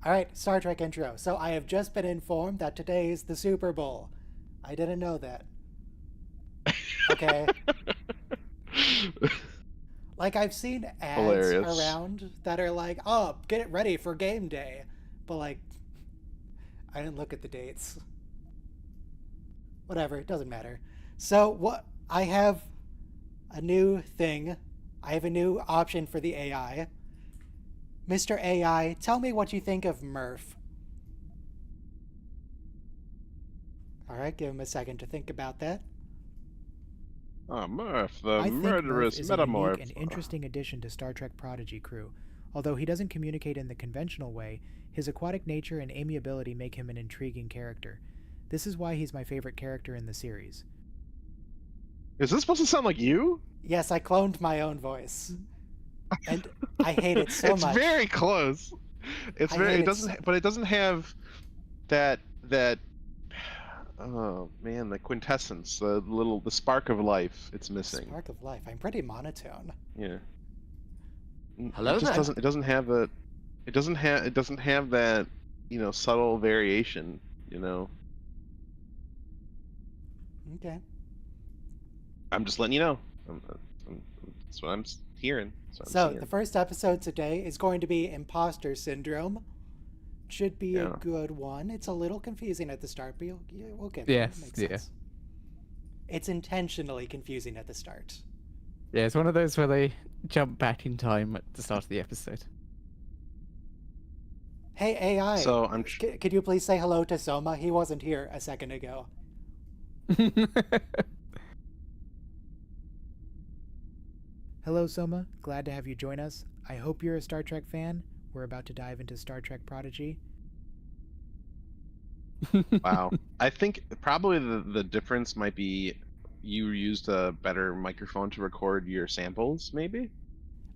All right, Star Trek intro. So I have just been informed that today is the Super Bowl. I didn't know that. Okay. Like, I've seen ads Hilarious. around that are like, oh, get it ready for game day. But, like, I didn't look at the dates. Whatever, it doesn't matter. So, what I have a new thing. I have a new option for the AI. Mr. AI, tell me what you think of Murph. All right, give him a second to think about that. Oh, Murph, the I think Murph murderous is a unique metamorph. and interesting addition to Star Trek Prodigy crew. Although he doesn't communicate in the conventional way, his aquatic nature and amiability make him an intriguing character. This is why he's my favorite character in the series. Is this supposed to sound like you? Yes, I cloned my own voice. And I hate it so It's much. very close. It's I very. hate It it doesn't. But it doesn't have that. Oh man, the quintessence, the spark of life. It's missing. Spark of life. I'm pretty monotone. Yeah. Hello It just there. doesn't. It doesn't have that. It doesn't have. It doesn't have that. Subtle variation. Okay. I'm just letting you know. That's what I'm hearing. So the first episode today is going to be Imposter Syndrome. Should be a good one. It's a little confusing at the start, but we'll get there. Yes, It makes yeah. sense. It's intentionally confusing at the start. Yeah, it's one of those where they jump back in time at the start of the episode. Hey AI, So could you please say hello to Soma? He wasn't here a second ago. Hello, Soma. Glad to have you join us. I hope you're a Star Trek fan. We're about to dive into Star Trek Prodigy. Wow. I think probably the difference might be you used a better microphone to record your samples, maybe?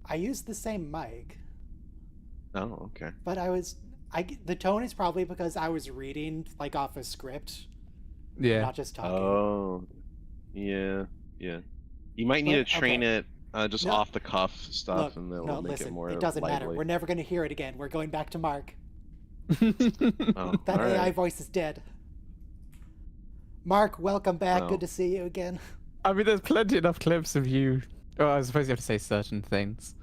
I used the same mic, Oh, okay. but the tone is probably because I was reading like off a script, Yeah. not just talking. Oh, yeah. You might need to train okay. it just No. off the cuff stuff, and that'll No, make listen, it more it doesn't matter. lively. We're never going to hear it again. We're going back to Mark. Oh, That all AI right. voice is dead. Mark, welcome back. Well. Good to see you again. I mean, there's plenty enough clips of you. Oh, I suppose you have to say certain things.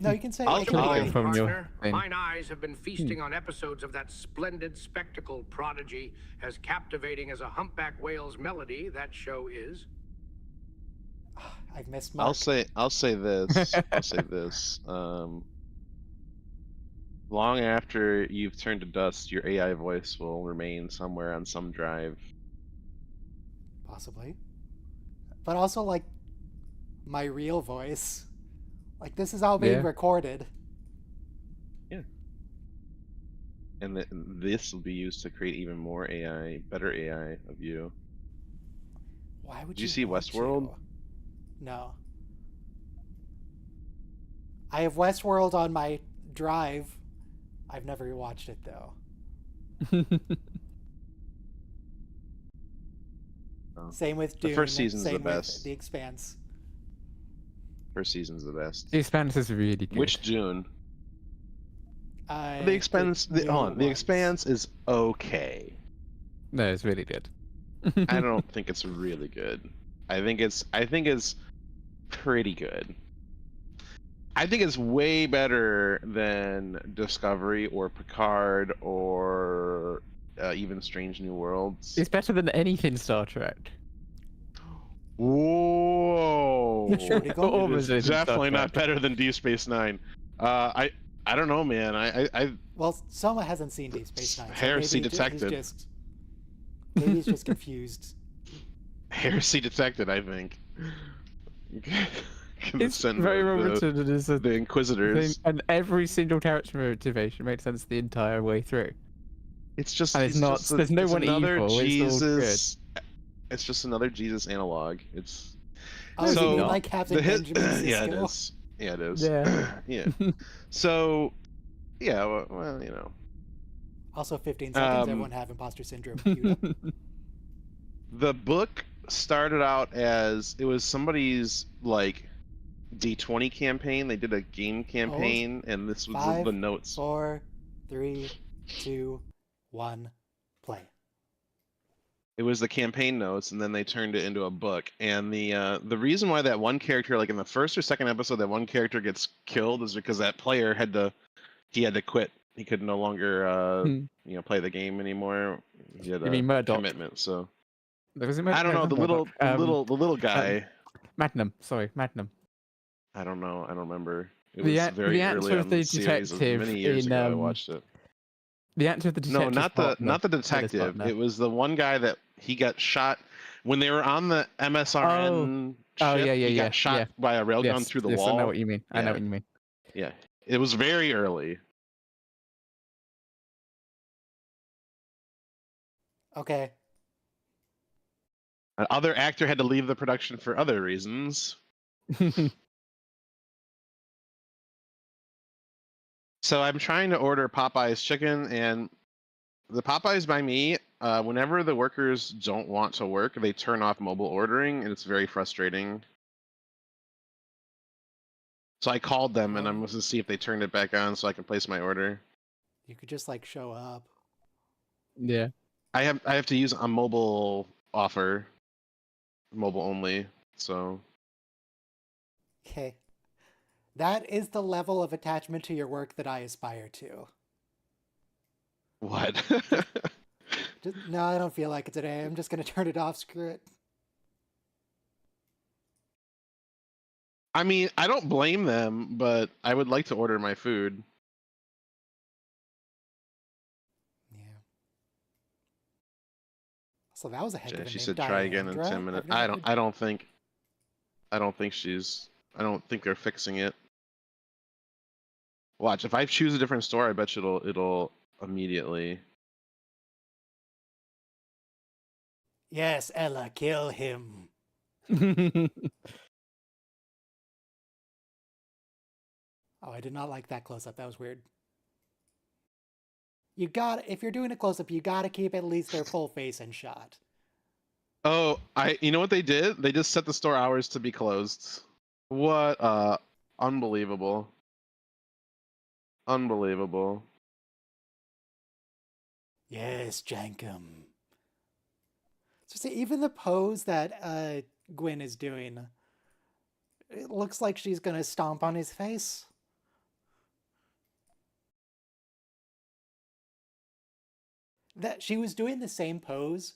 No, you can say I'll it. clip Goodbye, it from your partner. thing. Mine eyes have been feasting on episodes of that splendid spectacle Prodigy, as captivating as a humpback whale's melody that show is. I've missed Mark. I'll say this. I'll say this. Long after you've turned to dust, your AI voice will remain somewhere on some drive. Possibly. But also, like, my real voice. Like, this is all being recorded. And this will be used to create even more AI, better AI of you. Why would Did you see want Westworld? to? No. I have Westworld on my drive. I've never watched it, though. Oh. Same with Dune. The first season's same the with best. The Expanse. First season's the best. The Expanse is really good. Which Dune? The The Expanse. new The ones. Expanse is okay. No, it's really good. I don't think it's really good. I think it's pretty good. I think it's way better than Discovery or Picard or even Strange New Worlds. It's better than anything Star Trek. Whoa! Should we go? Almost anything Star Definitely not Trek. better than Deep Space Nine. I don't know, man. I Well, Soma hasn't seen Deep Space Nine. So Heresy maybe detected. Maybe he's just confused. Heresy detected. I think. It's very reminiscent of this the thing, Inquisitors. and every single character motivation makes sense the entire way through. It's just And it's it's not- just there's no it's one another evil, it's all Jesus. It's just another Jesus analog. It's Oh, So, you mean like Captain the hit. Benjamin Sisko? Yeah, it is. Yeah, it is. Yeah. Yeah. So, yeah. Well. Also, 15 seconds. Um, Everyone have imposter syndrome. queued up. The book started out as it was somebody's like D20 campaign. They did a game campaign, and this was Five, the notes. 4, 3, 2, 1, play. It was the campaign notes, and then they turned it into a book. And the reason why that one character, like in the first or second episode, that one character gets killed is because that player had to quit. He could no longer play the game anymore. He had You mean a Murdoch? commitment. So Was it I don't know, the Murdoch? little guy. Magnum. Sorry, Magnum. I don't know. I don't remember. It The was very answer early of on the the series. It was detective many years in ago. I watched it. the answer of the No, detective partner. not the detective. It was the one guy that he got shot when they were on the MSRN Oh, ship. yeah, He got shot by a railgun yes, through the yes, wall. I know what you mean. I know Yeah. what you mean. Yeah, it was very early. Okay. Another actor had to leave the production for other reasons. So I'm trying to order Popeye's chicken, and the Popeyes by me, whenever the workers don't want to work, they turn off mobile ordering, and it's very frustrating. So I called them, and I'm supposed to see if they turned it back on so I can place my order. You could just like show up. Yeah. I have to use a mobile offer, mobile only. So Okay. That is the level of attachment to your work that I aspire to. what? No, I don't feel like it today. I'm just going to turn it off. Screw it. I mean, I don't blame them, but I would like to order my food. Yeah. So that was a heck of a She name. said try again in 10 minutes. I don't think they're fixing it. Watch, if I choose a different store, I bet you it'll immediately. Yes, Ella, kill him. Oh, I did not like that close-up. That was weird. If you're doing a close-up, you gotta keep at least their full face in shot. Oh, you know what they did? They just set the store hours to be closed. What? Unbelievable. Unbelievable. Yes, Jankum. So see, even the pose that Gwen is doing, it looks like she's gonna stomp on his face. That she was doing the same pose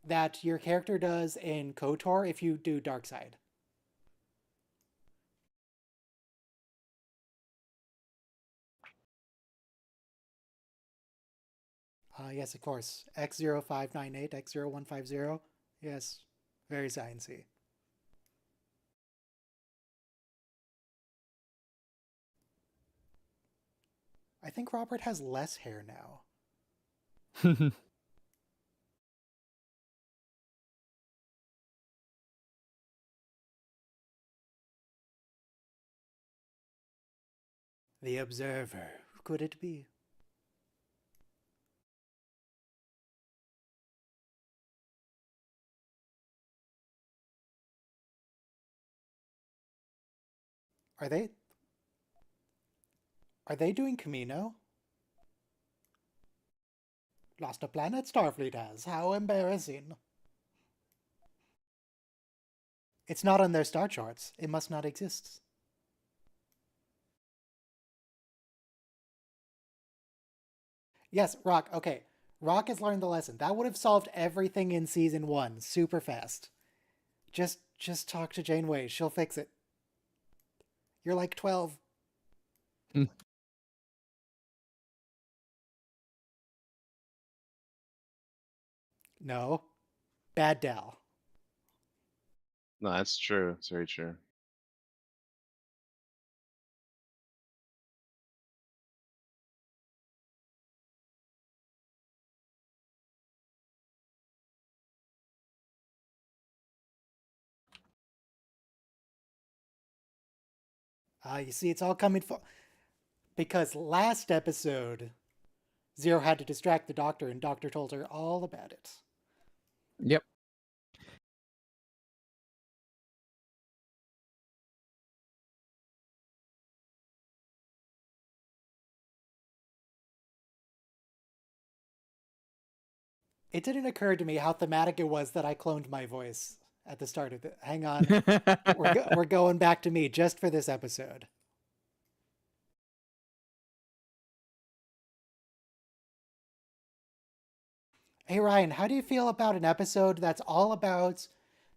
that your character does in KOTOR if you do Darkside. Yes, of course. X0598, X0150. Yes, very sciencey. I think Robert has less hair now. The Observer. Who could it be? Are they doing Camino? Lost a planet Starfleet has. How embarrassing. It's not on their star charts. It must not exist. Yes, Rock. Okay. Rock has learned the lesson. That would have solved everything in season 1 super fast. Just talk to Janeway. She'll fix it. You're like 12. No. Bad Dal. No, that's true. It's very true. You see, it's all coming for... Because last episode, Zero had to distract the Doctor, and Doctor told her all about it. Yep. It didn't occur to me how thematic it was that I cloned my voice at the start of it. Hang on. We're going back to me just for this episode. Hey Ryan, how do you feel about an episode that's all about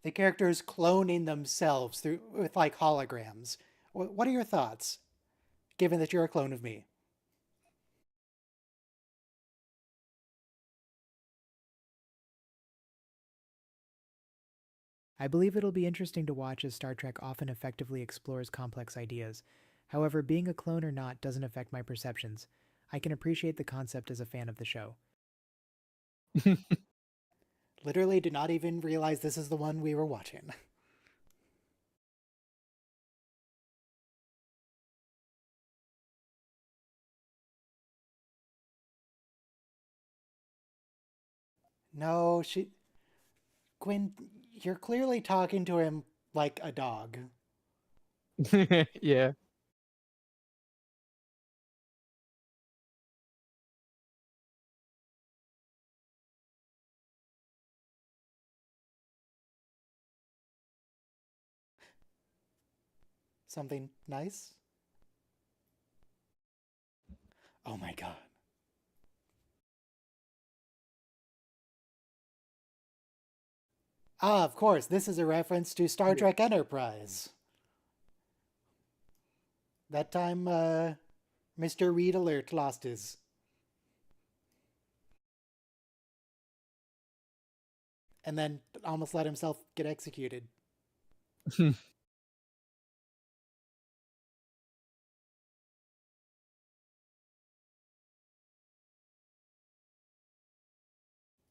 the characters cloning themselves through with like holograms? What are your thoughts, given that you're a clone of me? I believe it'll be interesting to watch as Star Trek often effectively explores complex ideas. However, being a clone or not doesn't affect my perceptions. I can appreciate the concept as a fan of the show. Literally did not even realize this is the one we were watching. No, Gwen, you're clearly talking to him like a dog. Yeah. Something nice? Oh my god. Ah, of course, this is a reference to Star Trek Enterprise. That time, Mr. Reed Alert lost his. And then almost let himself get executed.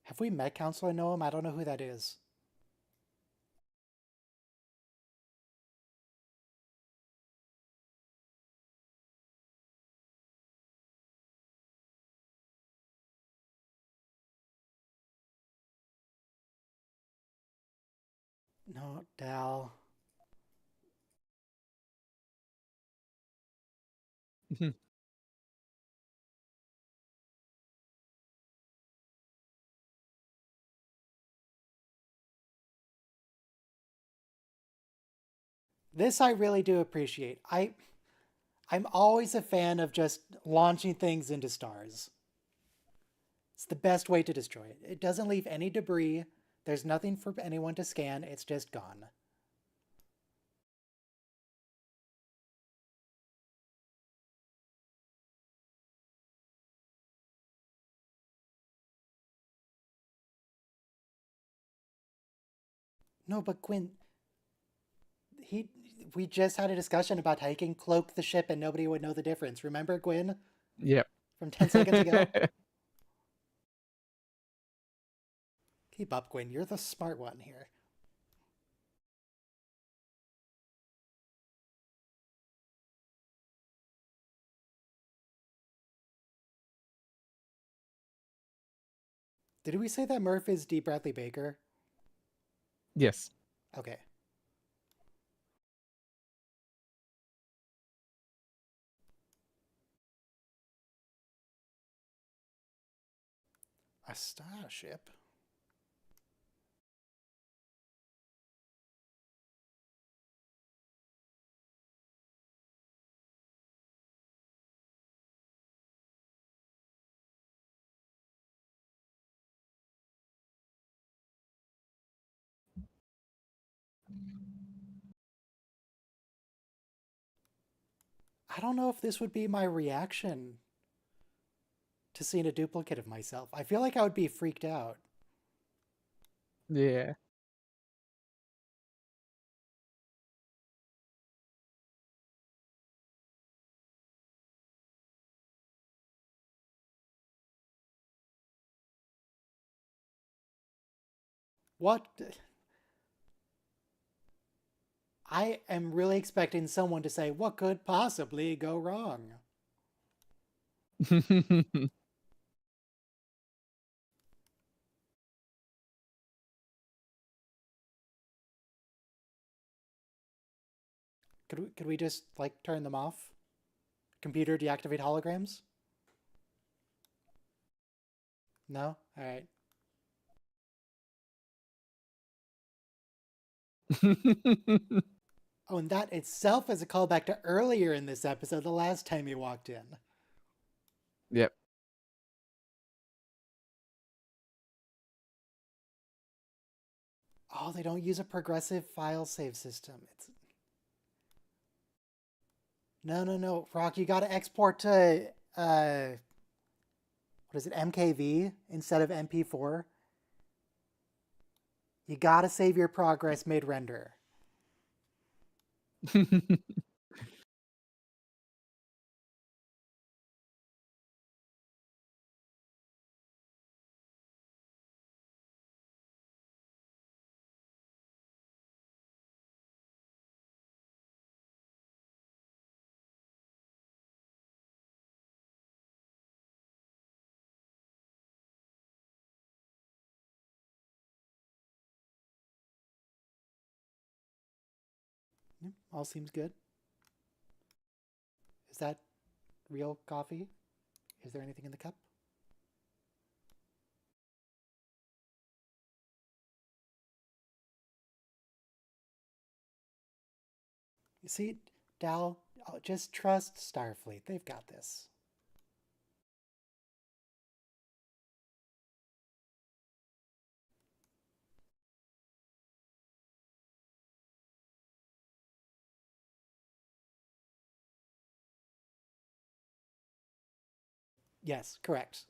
Have we met Counselor Noam? I don't know who that is. No, Dal. This I really do appreciate. I'm always a fan of just launching things into stars. It's the best way to destroy it. It doesn't leave any debris. There's nothing for anyone to scan. It's just gone. No, but Gwyn, he we just had a discussion about how he can cloak the ship and nobody would know the difference. Remember, Gwyn? Yep. From 10 seconds ago? Keep up, Gwyn. You're the smart one here. Did we say that Murph is D. Bradley Baker? Yes. Okay. A starship? I don't know if this would be my reaction to seeing a duplicate of myself. I feel like I would be freaked out. Yeah. What? I am really expecting someone to say, what could possibly go wrong? Could we just, like, turn them off? Computer deactivate holograms? No? Alright. Oh, and that itself is a callback to earlier in this episode, the last time he walked in. Yep. Oh, they don't use a progressive file save system. It's no. Rock, you gotta export to what is it, MKV instead of MP4. You gotta save your progress mid-render. All seems good. Is that real coffee? Is there anything in the cup? You see, Dal, just trust Starfleet. They've got this. Yes, correct.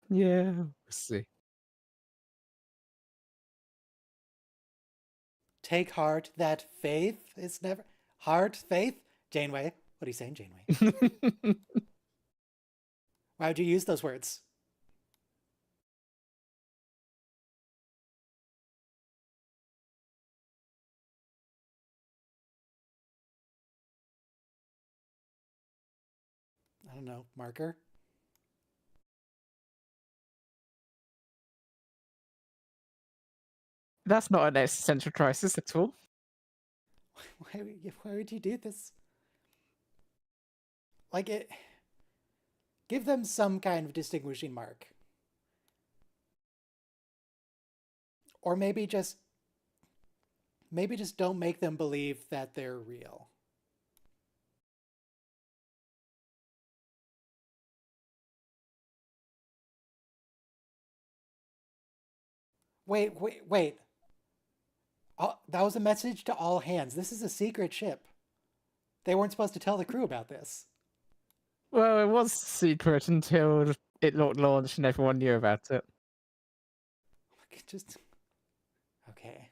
Yeah, we'll see. Take heart that faith is never... Heart, faith? Janeway. What are you saying, Janeway? Why would you use those words? I don't know. Marker? That's not an existential crisis at all. Why would you do this? Like it... Give them some kind of distinguishing mark. Or maybe just don't make them believe that they're real. Wait. Oh, that was a message to all hands. This is a secret ship. They weren't supposed to tell the crew about this. Well, it was secret until it launched and everyone knew about it. Just... Okay.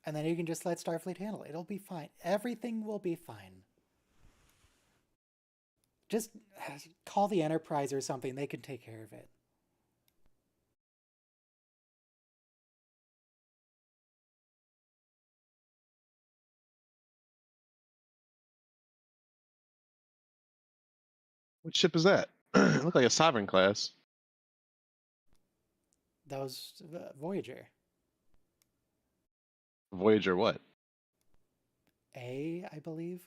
And then you can just let Starfleet handle it. It'll be fine. Everything will be fine. Just call the Enterprise or something. They can take care of it. What ship is that? It looked like a Sovereign class. That was Voyager. Voyager what? A, I believe.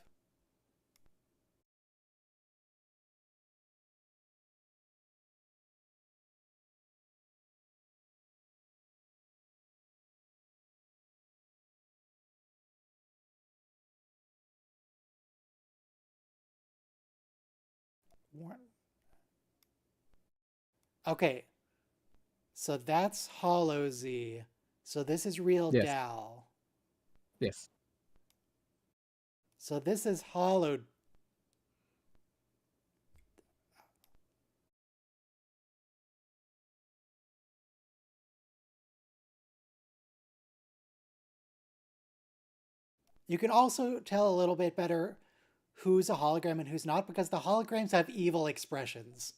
Okay. So that's Hollow Z. So this is real Yes. Dal. Yes. So this is Hollow. You can also tell a little bit better who's a hologram and who's not because the holograms have evil expressions.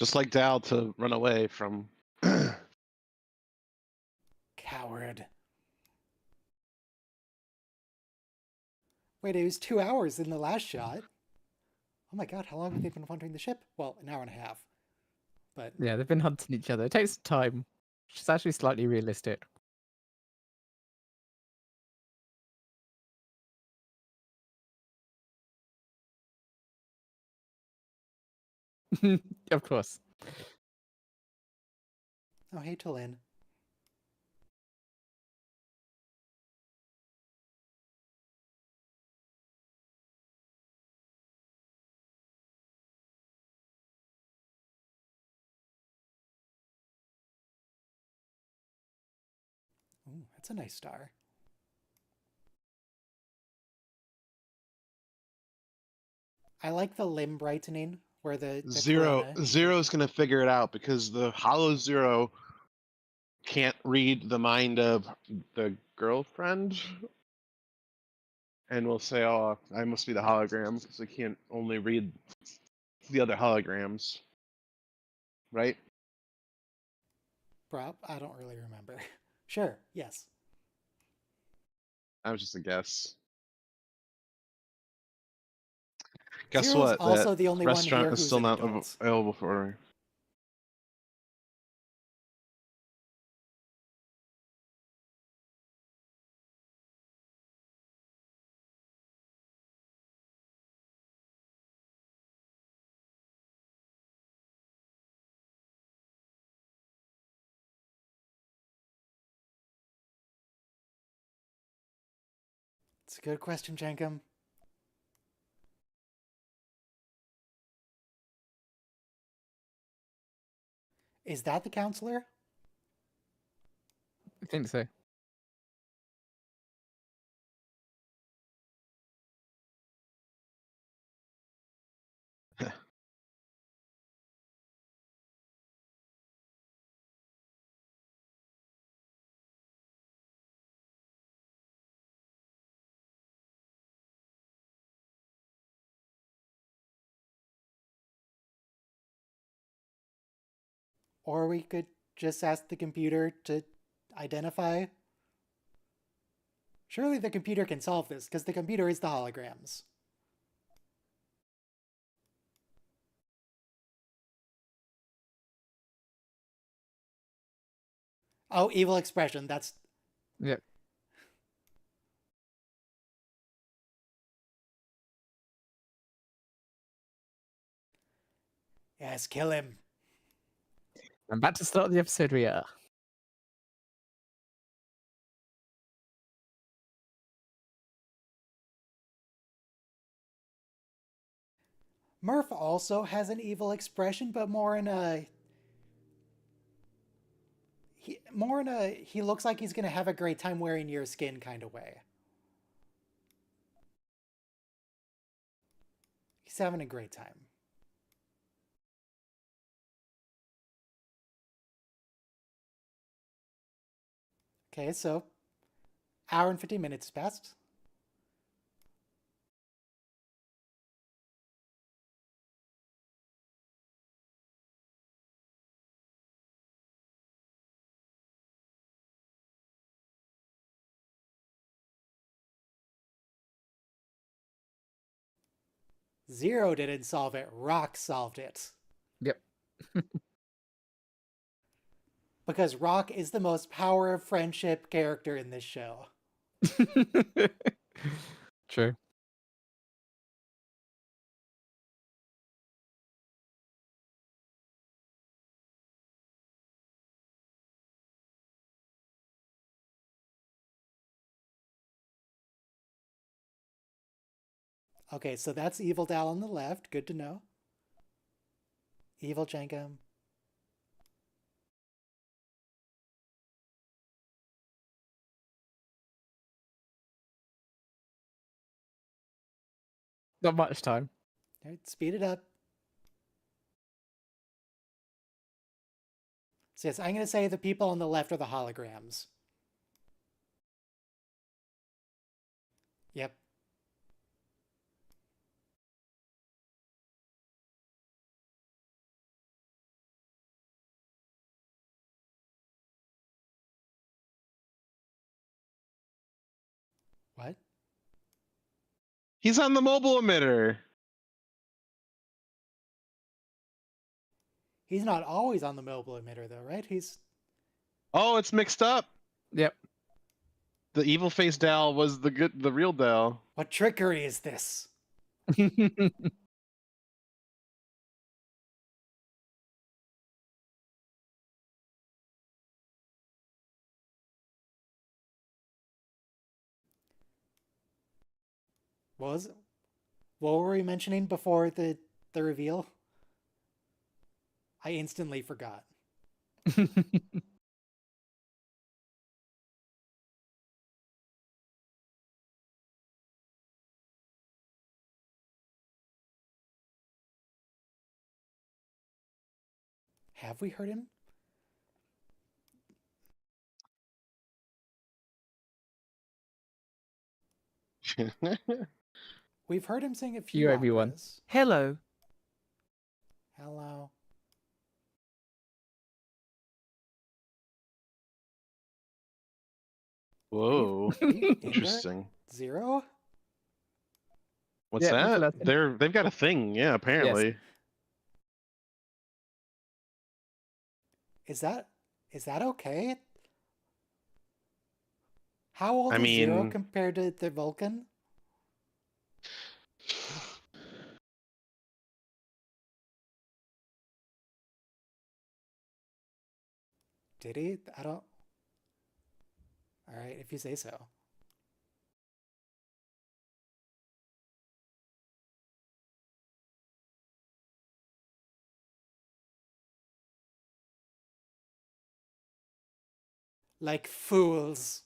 Just like Dal to run away from. Coward. Wait, it was 2 hours in the last shot. Oh my god, how long have they been wandering the ship? Well, an hour and a half. But Yeah, they've been hunting each other. It takes time. Which is actually slightly realistic. Of course. oh, hey, Tulin. Ooh, that's a nice star. I like the limb brightening where the corona. Zero's gonna figure it out because the Hollow Zero can't read the mind of the girlfriend, and will say, "Oh, I must be the hologram because I can't only read the other holograms." Right? Prop? I don't really remember. Sure, yes. That was just a guess. Guess Zero's what? also That the only one restaurant here is who's still an not adult. available for ordering. It's a good question, Jenkum. Is that the counselor? I think so. Or we could just ask the computer to identify. Surely the computer can solve this, because the computer is the holograms. Oh, evil expression. That's... Yep. Yes, kill him. I'm about to start the episode we are. Murph also has an evil expression, but more in a... he looks like he's gonna have a great time wearing your skin kind of way. He's having a great time. Okay, so hour and 50 minutes passed. Zero didn't solve it. Rock solved it. Yep. Because Rock is the most power of friendship character in this show. True. Okay, so that's Evil Dal on the left. Good to know. Evil Jenkum. Not much time. All right, speed it up. So yes, I'm going to say the people on the left are the holograms. Yep. He's on the mobile emitter. He's not always on the mobile emitter, though, right? He's... Oh, it's mixed up. Yep. The evil face Dal was the real Dal. What trickery is this? What were we mentioning before the reveal? I instantly forgot. Have we heard him? We've heard him sing a few You, everyone. operas. Hello. Hello. Whoa, Are you interesting. Zero? What's Yeah, that? Nickelodeon. They've got a thing, yeah. Apparently, Is that okay? How old I is Zero mean- compared to the Vulcan? Did he? I don't... Alright, if you say so. Like fools.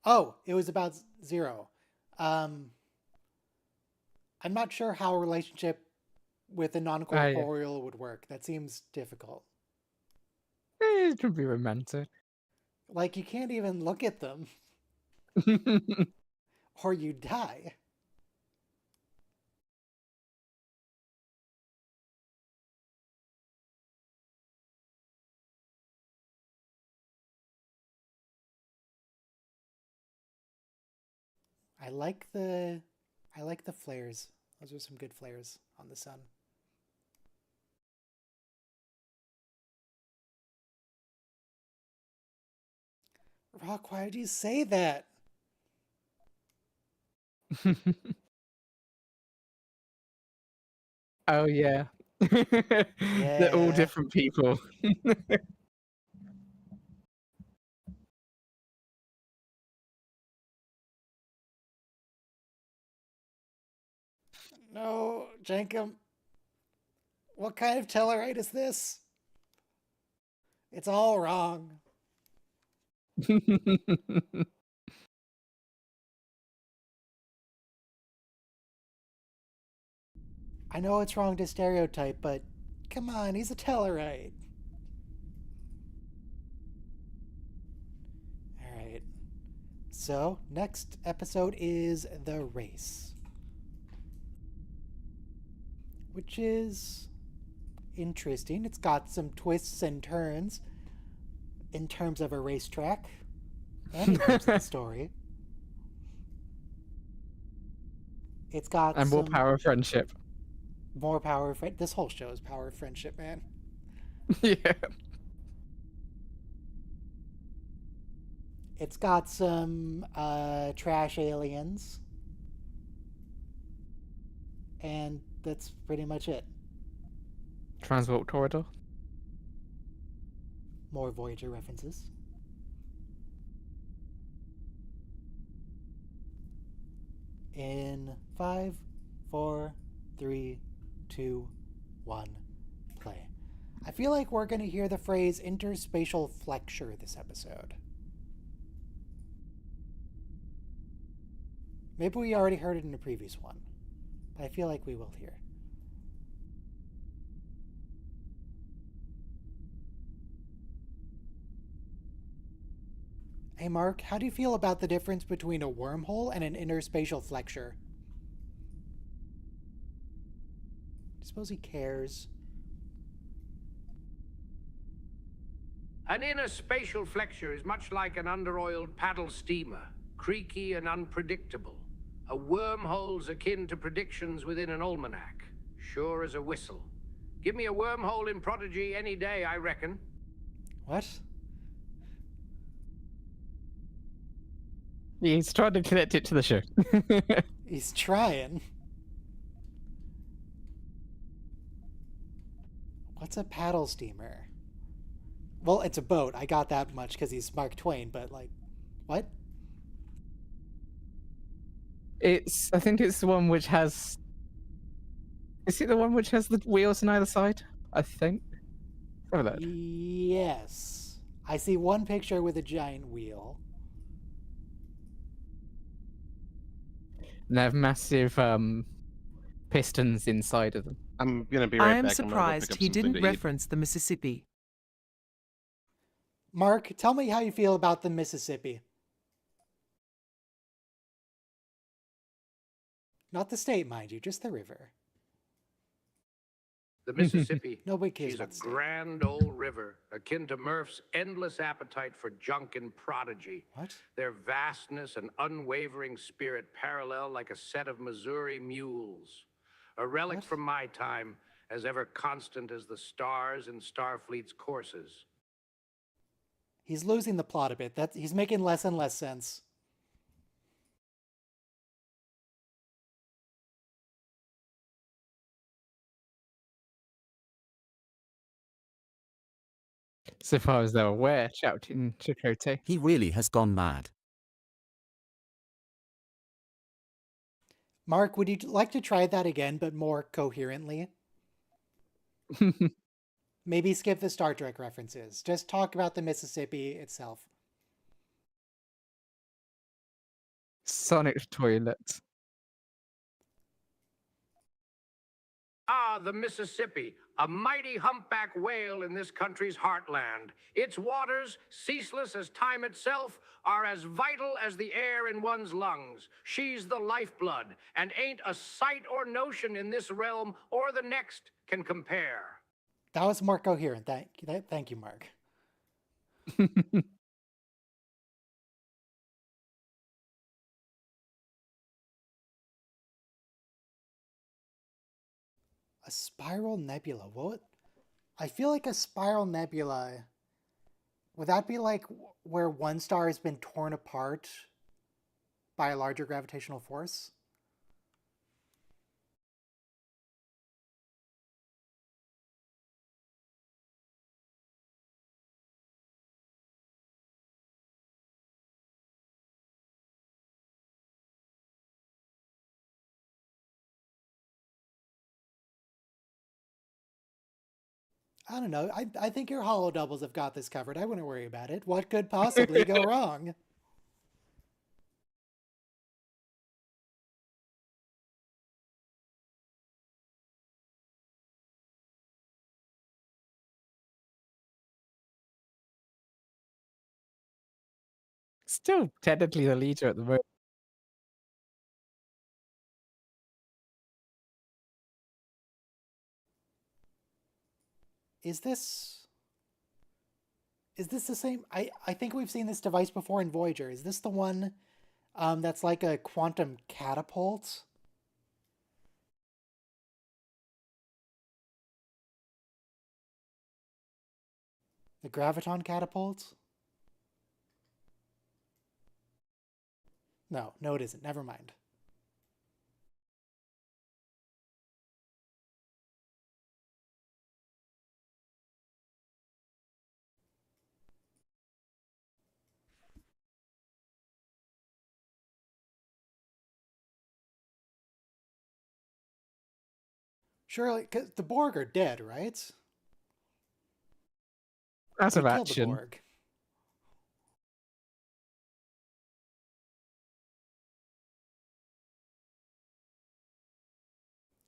Oh, it was about Zero. I'm not sure how a relationship with a non-corporeal would work. That seems difficult. It could be romantic. Like, you can't even look at them, or you die. I like the flares. Those are some good flares on the sun. Rock, why did you say that? Oh yeah. They're all Yeah. different people. No, Jenkum. What kind of Tellarite is this? It's all wrong. I know it's wrong to stereotype, but come on, he's a Tellarite. Alright. So, next episode is The Race. Which is interesting. It's got some twists and turns in terms of a racetrack and in terms of the story. It's got And more some power of friendship. more power of this whole show is power of friendship, man. Yeah. It's got some trash aliens. And that's pretty much it. Transwarp corridor. More Voyager references. In 5, 4, 3, 2, 1, play. I feel like we're going to hear the phrase interspatial flexure this episode. Maybe we already heard it in a previous one, but I feel like we will here. Hey Mark, how do you feel about the difference between a wormhole and an interspatial flexure? I suppose he cares. An inner spatial flexure is much like an underoiled paddle steamer, creaky and unpredictable. A wormhole's akin to predictions within an almanac, sure as a whistle. Give me a wormhole in Prodigy any day, I reckon. What? He's trying to connect it to the show. He's trying. What's a paddle steamer? Well, it's a boat. I got that much because he's Mark Twain, but like, what? I think it's the one which has... Is it the one which has the wheels on either side? I think. Have a look. Yes. I see one picture with a giant wheel. And they have massive pistons inside of them. I'm gonna be right I back. am I'm gonna go surprised pick up he something didn't to eat. reference the Mississippi. Mark, tell me how you feel about the Mississippi. Not the state, mind you, just the river. The Mississippi, Nobody cares she's a about the state. grand old river, akin to Murph's endless appetite for junk in Prodigy. What? Their vastness and unwavering spirit parallel like a set of Missouri mules. A relic What? from my time, as ever constant as the stars in Starfleet's courses. He's losing the plot a bit. He's making less and less sense. So far as they're aware, shouting Chakotay. He really has gone mad. Mark, would you like to try that again, but more coherently? Maybe skip the Star Trek references. Just talk about the Mississippi itself. Sonic toilet. Ah, the Mississippi, a mighty humpback whale in this country's heartland. Its waters, ceaseless as time itself, are as vital as the air in one's lungs. She's the lifeblood, and ain't a sight or notion in this realm or the next can compare. That was more coherent. Thank you, Mark. A spiral nebula. What? I feel like a spiral nebula. Would that be like where one star has been torn apart by a larger gravitational force? I don't know. I think your holo doubles have got this covered. I wouldn't worry about it. What could possibly go wrong? Still technically the leader at the moment. Is this the same? I think we've seen this device before in Voyager. Is this the one that's like a quantum catapult? The graviton catapult? No, it isn't. Never mind. Surely, because the Borg are dead, right? Out They of killed the action. Borg.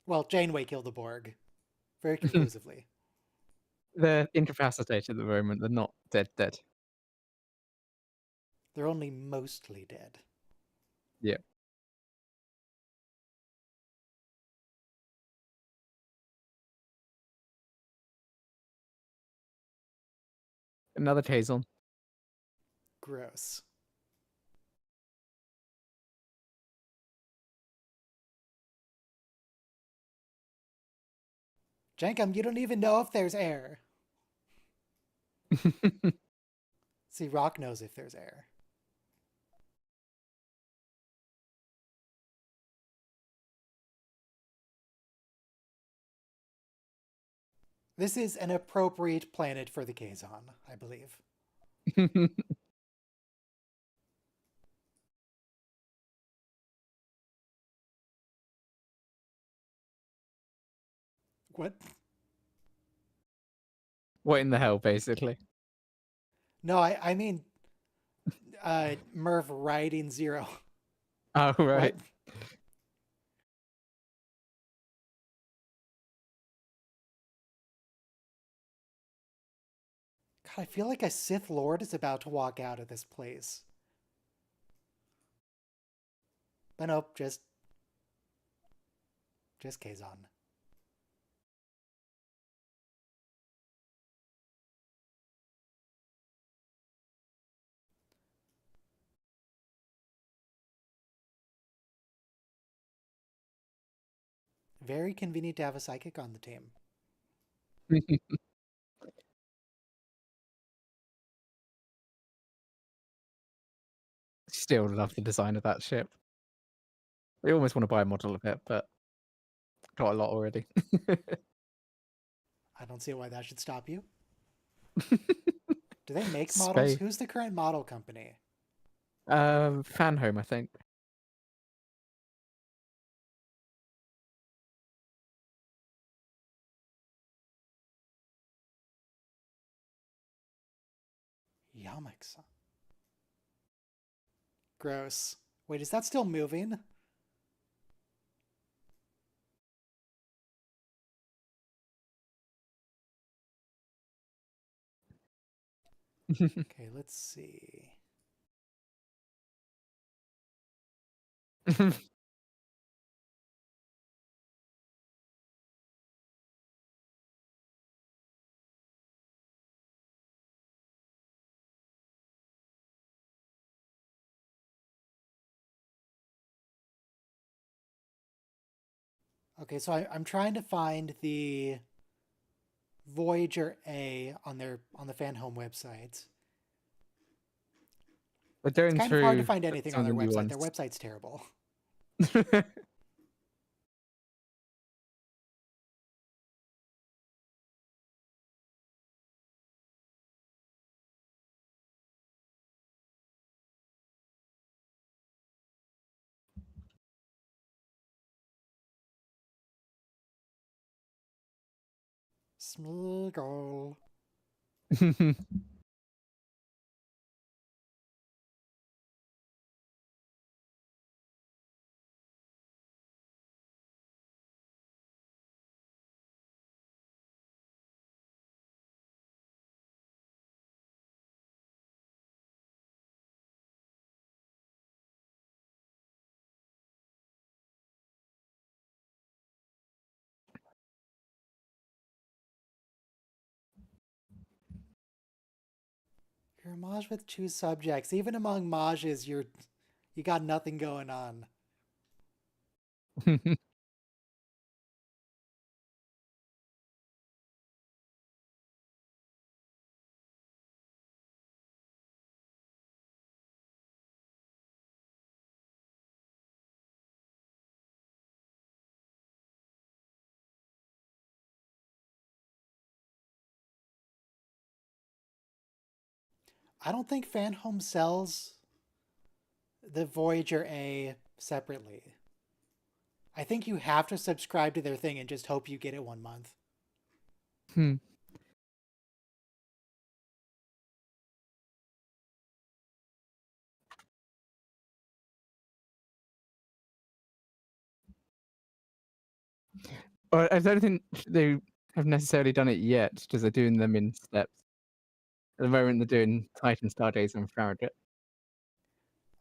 Well, Janeway killed the Borg. Very conclusively. They're incapacitated at the moment. They're not dead. They're only mostly dead. Yeah. Another Kazon. Gross. Jenkum, you don't even know if there's air. See, Rock knows if there's air. This is an appropriate planet for the Kazon, I believe. What? What in the hell, basically? No, I mean, Merv riding Zero. Oh, right. What? God, I feel like a Sith Lord is about to walk out of this place. But nope, just Kazon. Very convenient to have a psychic on the team. Still love the design of that ship. We almost want to buy a model of it, but got a lot already. I don't see why that should stop you. Do they make models? Space. Who's the current model company? Fan Home, I think. Yamaka. Gross. Wait, is that still moving? Okay, let's see. Okay, so I'm trying to find the Voyager A on the Fan Home website. We're doing It's kind through of hard to find anything some on of their the new website. Their ones. website's terrible. Smeagol. You're a Maj with 2 subjects. Even among Majes, you got nothing going on. I don't think Fan Home sells the Voyager A separately. I think you have to subscribe to their thing and just hope you get it 1 month. Well, I don't think they have necessarily done it yet, because they're doing them in steps. At the moment, they're doing Titan, Stargazer, and Farragut.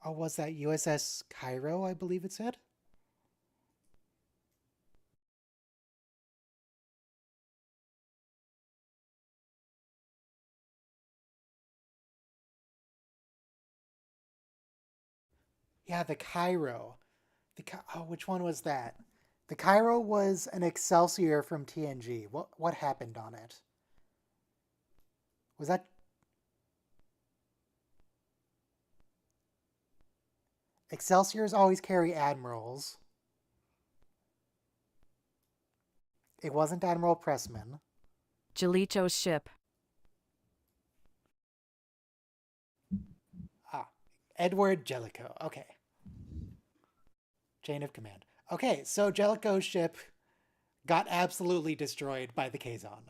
Oh, was that USS Cairo, I believe it said? Yeah, the Cairo. Oh, which one was that? The Cairo was an Excelsior from TNG. What happened on it? Was that Excelsiors always carry admirals? It wasn't Admiral Pressman. Jellicoe's ship. Ah, Edward Jellicoe. Okay. Chain of command. Okay, so Jellicoe's ship got absolutely destroyed by the Kazon.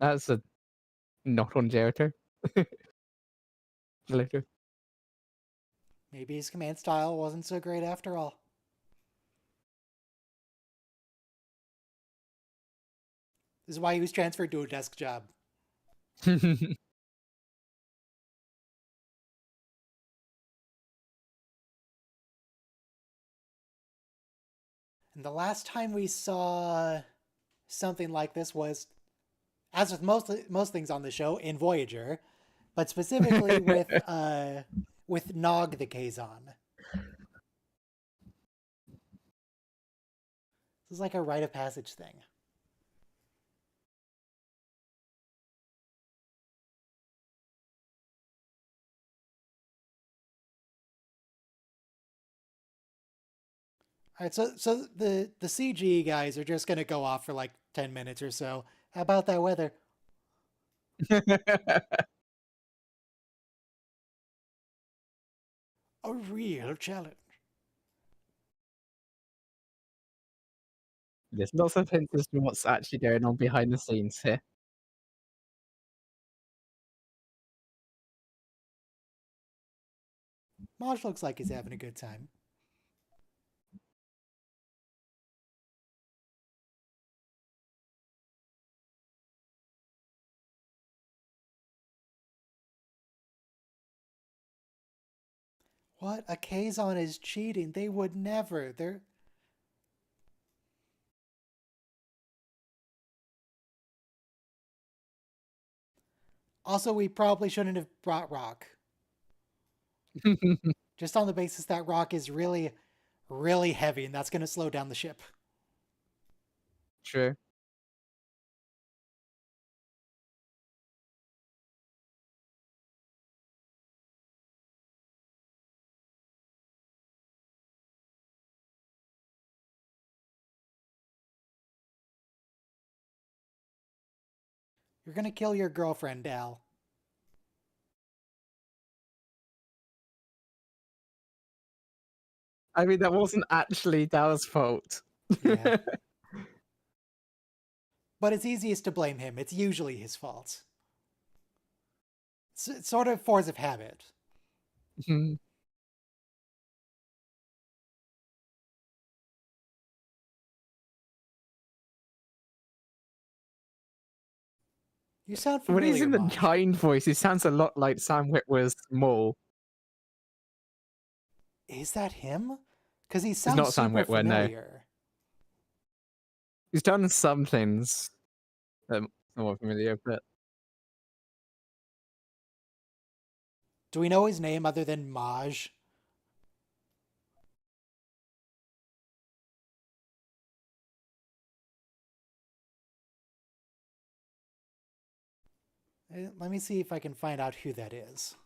That's a not on Jericho. Later. Maybe his command style wasn't so great after all. This is why he was transferred to a desk job. And the last time we saw something like this was, as with most things on the show, in Voyager, but specifically with Nog the Kazon. This is like a rite of passage thing. All right, so the CG guys are just gonna go off for like 10 minutes or so. How about that weather? A real challenge. There's lots of hints as to what's actually going on behind the scenes here. Maj looks like he's having a good time. What? A Kazon is cheating. They would never. They're... Also, we probably shouldn't have brought Rock. Just on the basis that Rock is really, really heavy, and that's going to slow down the ship. True. You're going to kill your girlfriend, Al. I mean, that wasn't actually Dal's fault. Yeah. But it's easiest to blame him. It's usually his fault. It's sort of force of habit. Mhm. You sound When familiar, he's in the Maj. kind voice, he sounds a lot like Sam Witwer's Maul. Is that him? Because he sounds not Sam super Witwer, no. familiar. He's done some things that I'm somewhat familiar, but Do we know his name other than Maj? Let me see if I can find out who that is.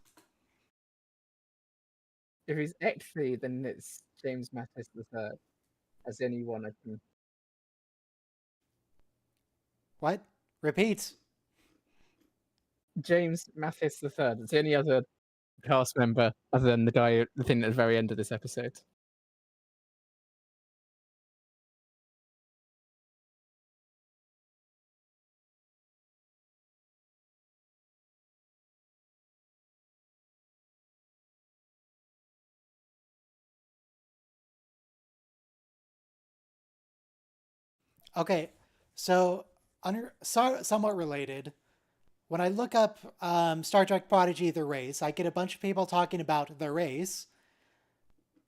if he's Act 3, then it's James Mattis III. As anyone I can. What? Repeat. James Mathis III. It's the only other cast member other than the thing at the very end of this episode. Okay, so Somewhat related. When I look up Star Trek Prodigy The Race, I get a bunch of people talking about The Race,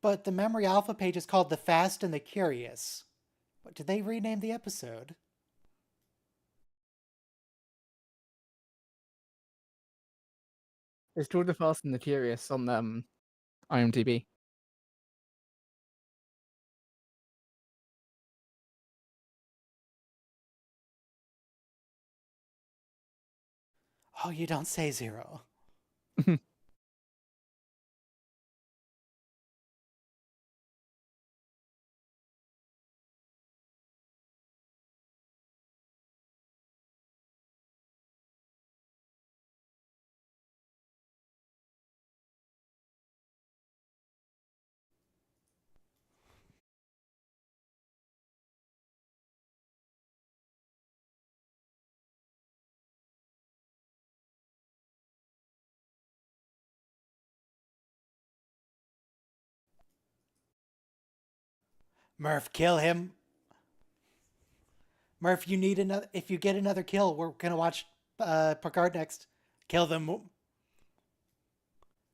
but the Memory Alpha page is called The Fast and the Curious. What, did they rename the episode? It's called The Fast and the Curious on IMDb. Oh, you don't say, Zero. Murph, kill him. Murph, you need another. If you get another kill, we're gonna watch Picard next. Kill them.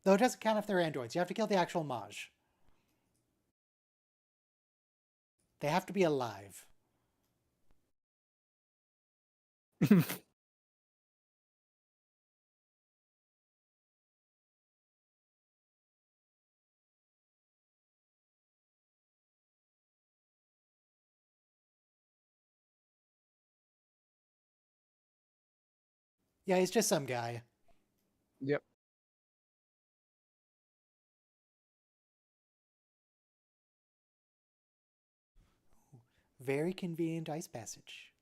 Though it doesn't count if they're androids. You have to kill the actual Maj. They have to be alive. Yeah, he's just some guy. Yep. Very convenient ice passage.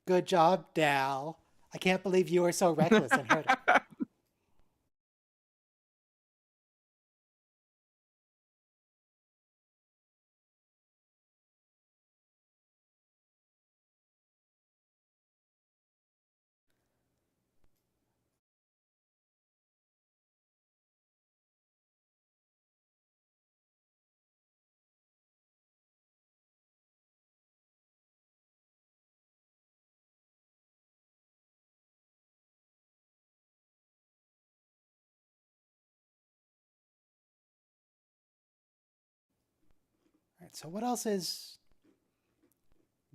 Good job, Dal. I can't believe you were so reckless and hurt him. All right, so what else is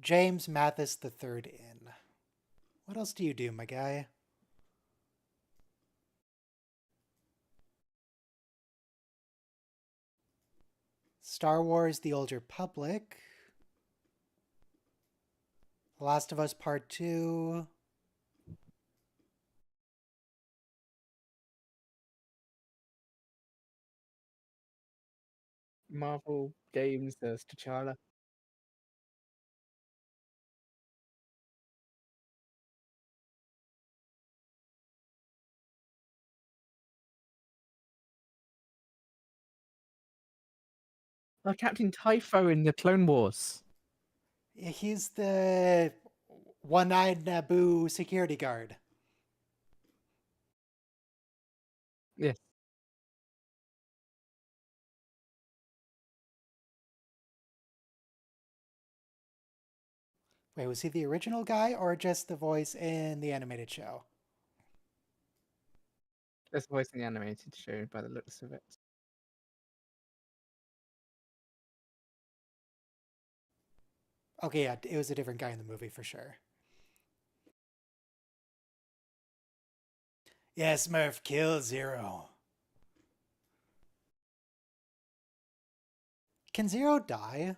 James Mathis III in? What else do you do, my guy? Star Wars The Old Republic. The Last of Us Part 2. Marvel games, there's T'Challa. Oh, Captain Typho in the Clone Wars. He's the one-eyed Naboo security guard. Yes. Wait, was he the original guy or just the voice in the animated show? That's the voice in the animated show by the looks of it. Okay, yeah, it was a different guy in the movie for sure. Yes, Murph, kill Zero. Can Zero die?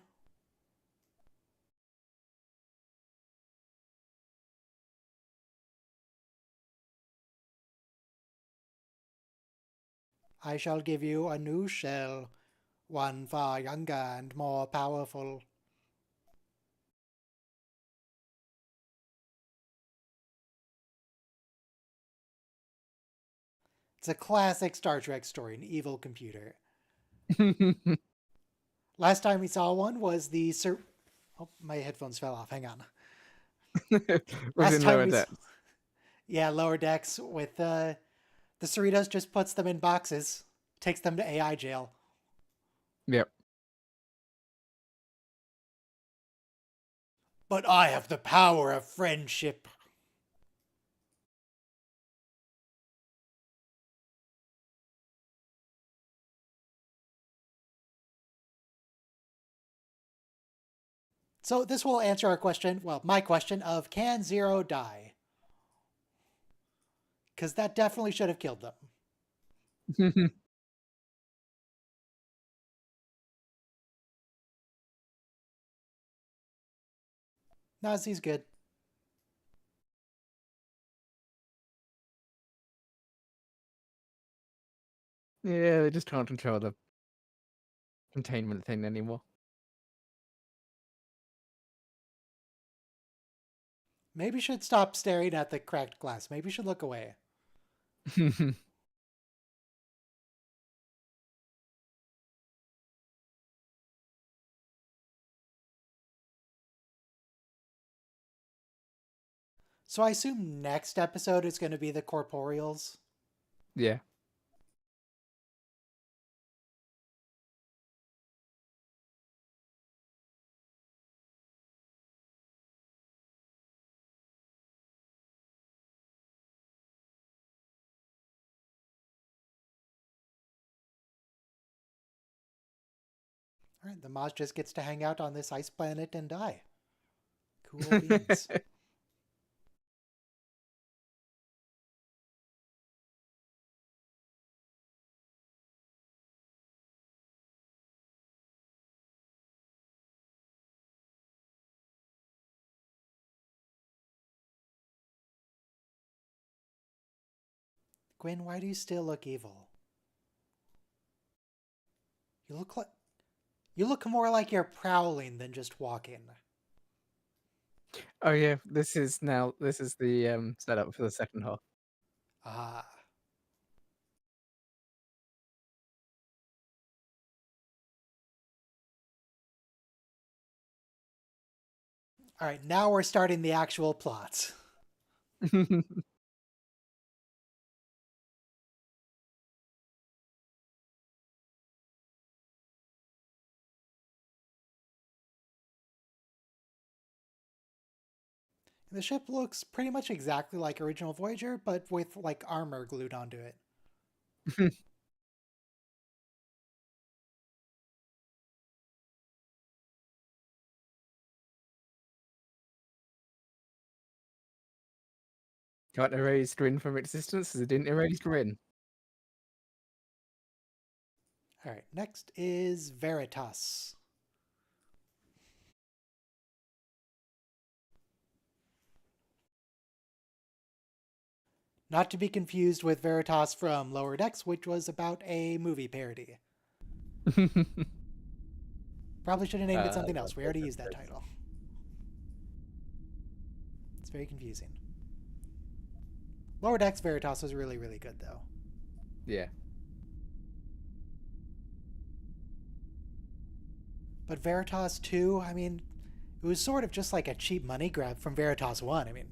I shall give you a new shell, one far younger and more powerful. It's a classic Star Trek story, an evil computer. Last time we saw one was the Oh, my headphones fell off. Hang on. Within time lower we s- depths. Yeah, lower decks with the Cerritos just puts them in boxes, takes them to AI jail. Yep. But I have the power of friendship. So this will answer our question, well, my question of can Zero die? Because that definitely should have killed them. Nazi's good. Yeah, they just can't control the containment thing anymore. Maybe should stop staring at the cracked glass. Maybe should look away. So I assume next episode is going to be the corporeals. Yeah. All right, the Maz just gets to hang out on this ice planet and die. Cool beans. Gwen, why do you still look evil? You look more like you're prowling than just walking. Oh yeah, this is the setup for the second half. Ah. All right, now we're starting the actual plot. The ship looks pretty much exactly like original Voyager, but with like armor glued onto it. Can't erase Grin from existence as it didn't erase Grin. All right, next is Veritas. Not to be confused with Veritas from Lower Decks, which was about a movie parody. Probably should have named it something else. We already used that title. It's very confusing. Lower Decks Veritas was really, really good, though. Yeah. But Veritas 2, I mean, it was sort of just like a cheap money grab from Veritas 1. I mean,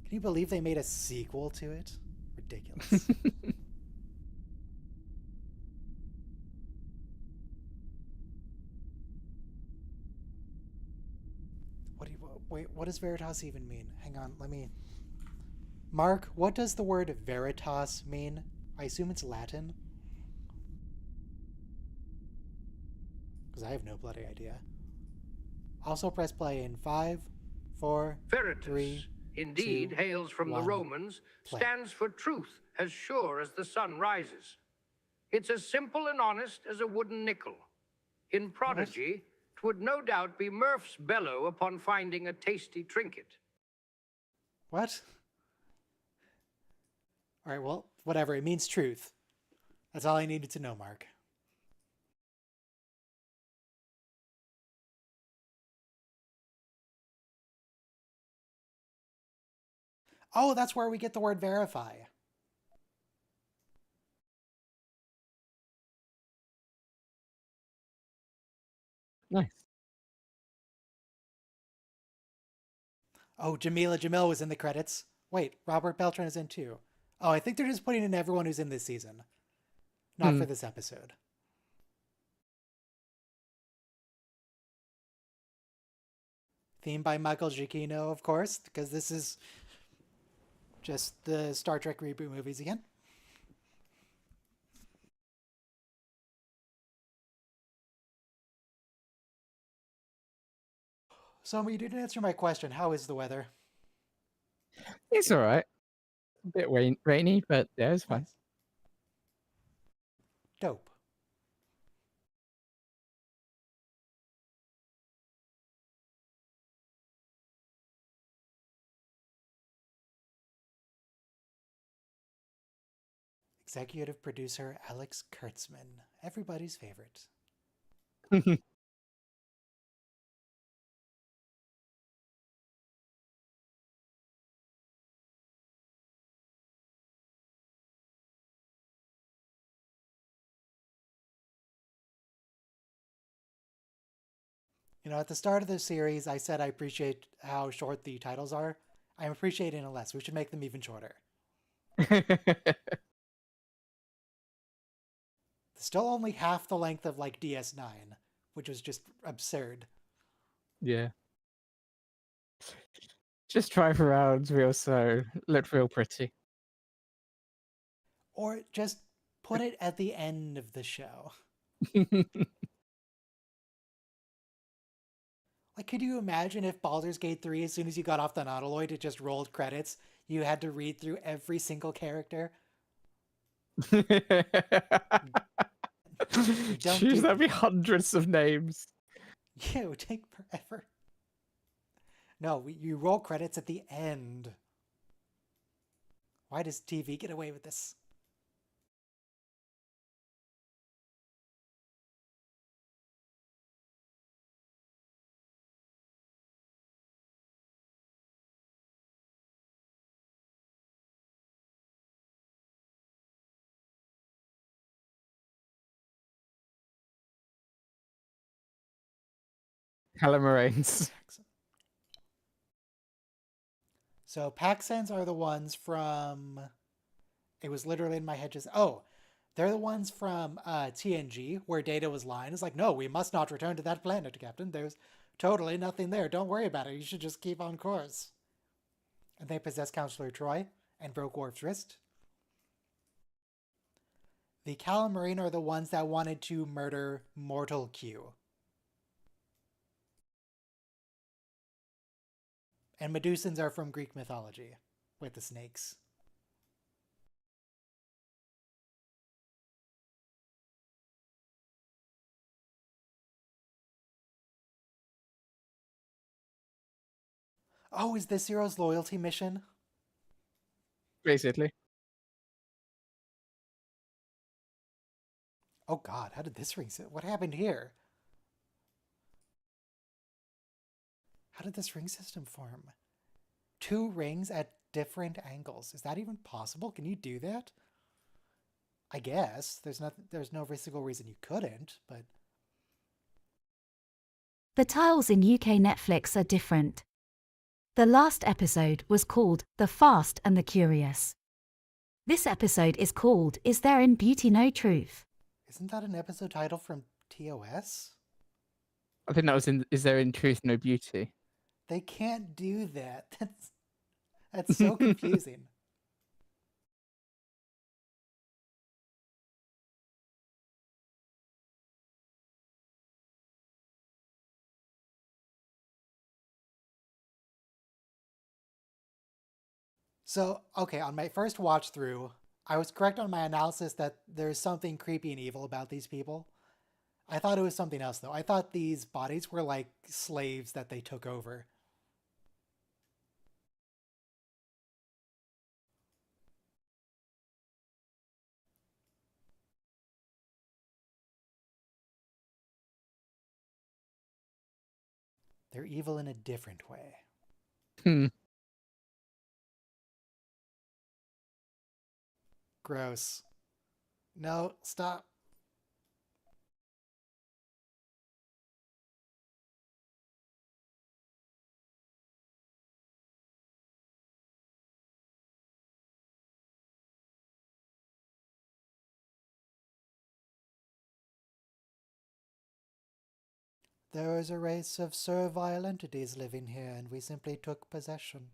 can you believe they made a sequel to it? Ridiculous. Wait, what does Veritas even mean? Hang on, let me... Mark, what does the word Veritas mean? I assume it's Latin. Because I have no bloody idea. Also press play in 5, 4, Veritas, 3, indeed, 2, hails from the 1, Romans, play. stands for truth as sure as the sun rises. It's as simple and honest as a wooden nickel. In Prodigy, 'twould no doubt be Murph's bellow upon finding a tasty trinket. What? Alright, well, whatever. It means truth. That's all I needed to know, Mark. Oh, that's where we get the word verify. Nice. Oh, Jamila Jamil was in the credits. Wait, Robert Beltran is in too. Oh, I think they're just putting in everyone who's in this season. Not for this episode. Theme by Michael Giacchino, of course, because this is just the Star Trek reboot movies again. So, you didn't answer my question. How is the weather? It's all right. A bit rainy, but yeah, it's fine. Nice. Dope. Executive producer Alex Kurtzman, everybody's favorite. You know, at the start of the series, I said I appreciate how short the titles are. I'm appreciating it less. We should make them even shorter. Still only half the length of like DS9, which was just absurd. Yeah. Just drive around real slow, look real pretty. Or just put it at the end of the show. Like, could you imagine if Baldur's Gate 3, as soon as you got off the Nautiloid, it just rolled credits? You had to read through every single character? Jeez, that'd be hundreds of names. Yeah, it would take forever. No, you roll credits at the end. Why does TV get away with this? Calamarains. So Paxans are the ones from... It was literally in my head just... Oh, they're the ones from TNG, where Data was lying. It's like, no, we must not return to that planet, Captain. There's totally nothing there. Don't worry about it. You should just keep on course. And they possess Counselor Troy and broke Worf's wrist. The Calamarain are the ones that wanted to murder Mortal Q. And Medusans are from Greek mythology, with the snakes. Oh, is this Zero's loyalty mission? Basically. Oh god, how did this ring sit? What happened here? How did this ring system form? 2 rings at different angles. Is that even possible? Can you do that? I guess. There's no single reason you couldn't, but... The tiles in UK Netflix are different. The last episode was called The Fast and the Curious. This episode is called Is There in Beauty No Truth? Isn't that an episode title from TOS? I think that was in Is There in Truth No Beauty? They can't do that. That's so confusing. So, okay, on my first watch through, I was correct on my analysis that there's something creepy and evil about these people. I thought it was something else, though. I thought these bodies were like slaves that they took over. They're evil in a different way. Gross. No, stop. There is a race of servile entities living here, and we simply took possession.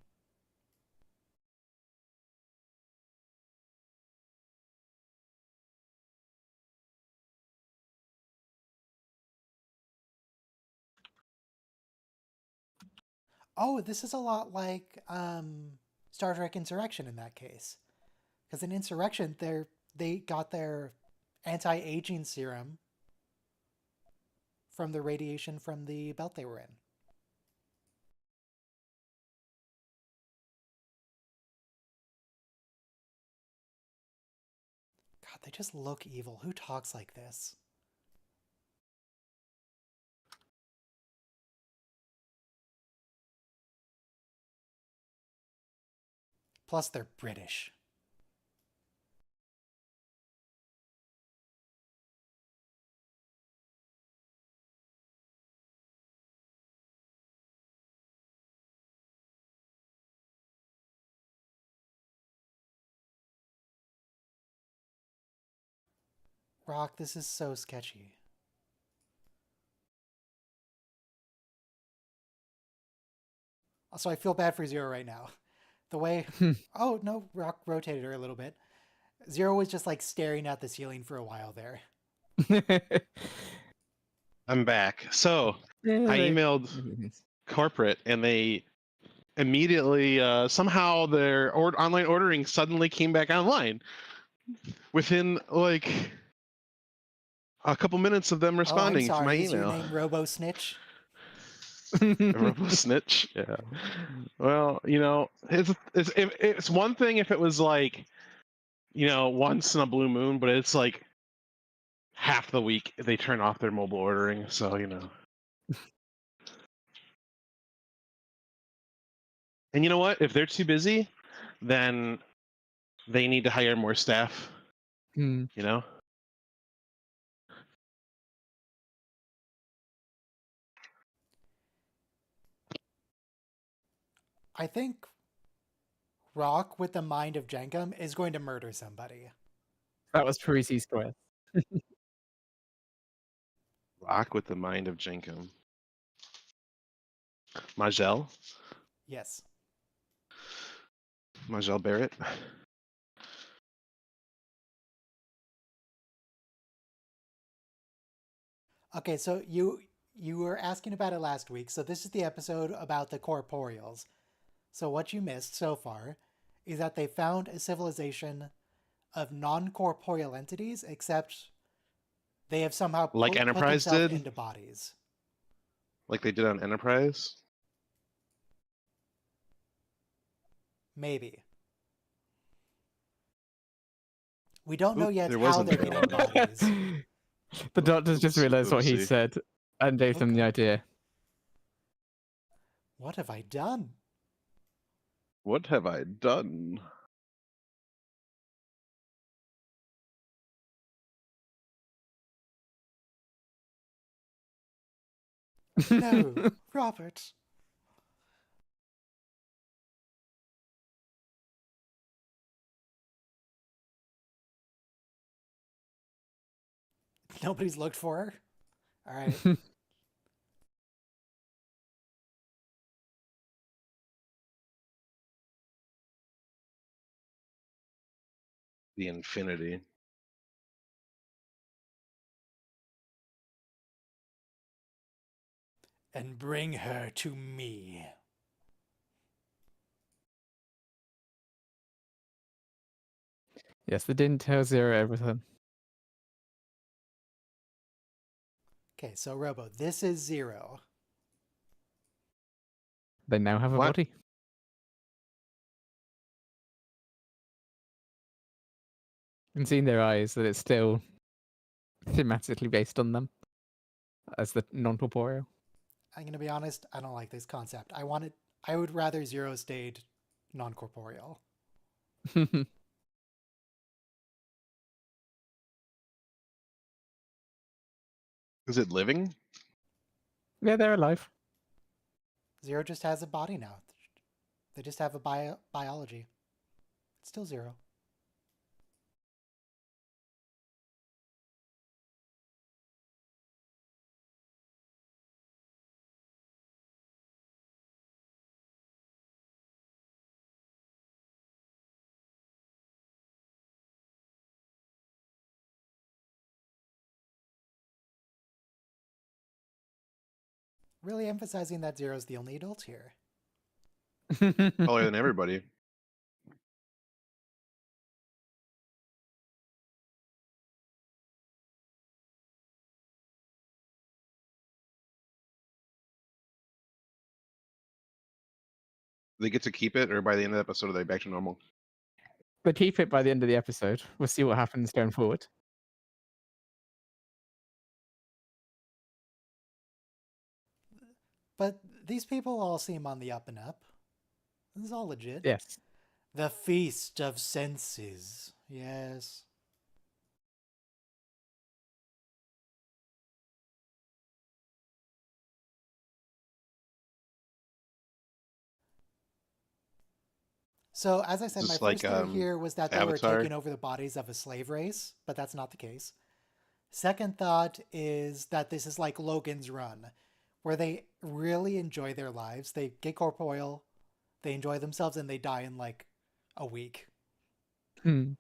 Oh, this is a lot like Star Trek Insurrection in that case. Because in Insurrection, they got their anti-aging serum from the radiation from the belt they were in. God, they just look evil. Who talks like this? Plus, they're British. Rock, this is so sketchy. Also, I feel bad for Zero right now. The way... Oh, no, Rock rotated her a little bit. Zero was just like staring at the ceiling for a while there. I'm back. So I emailed corporate, and they immediately somehow their online ordering suddenly came back online within like a couple minutes of them responding oh, I'm to my sorry. Is your email. name Robo Snitch? Robo snitch. Yeah. Well, it's one thing if it was like, once in a blue moon, but it's like half the week they turn off their mobile ordering. So And you know what? If they're too busy, then they need to hire more staff. Hmm. I think Rock with the mind of Jenkum is going to murder somebody. That was Parisi's twist. Rock with the mind of Jenkum. Majel Yes. Barrett. Okay, so you were asking about it last week. So this is the episode about the corporeals. So what you missed so far is that they found a civilization of non-corporeal entities, except they have somehow Like put Enterprise themselves did? into bodies. Like they did on Enterprise. Maybe. We don't know Oop, yet there how wasn't they're there getting one. bodies. The doctors just Oops, realized what he oopsie. said and gave them the idea. What have I done? What have I done? No, Robert. Nobody's looked for her? All right. The infinity. And bring her to me. Yes, they didn't tell Zero everything. Okay, so Robo, this is Zero. They now have a What? body. You can see in their eyes that it's still thematically based on them as the non-corporeal. I'm gonna be honest, I don't like this concept. I would rather Zero stayed non-corporeal. Is it living? Yeah, they're alive. Zero just has a body now. They just have a biology. It's still Zero. Really emphasizing that Zero's the only adult here. Taller than everybody. They get to keep it, or by the end of the episode, are they back to normal? But keep it by the end of the episode. We'll see what happens going forward. But these people all seem on the up and up. This is all legit. Yes. The Feast of Senses. Yes. So, as I said, my Just first like, theory here was that they were Avatar. taking over the bodies of a slave race, but that's not the case. Second thought is that this is like Logan's Run, where they really enjoy their lives. They get corporeal, they enjoy themselves, and they die in like a week. Hmm.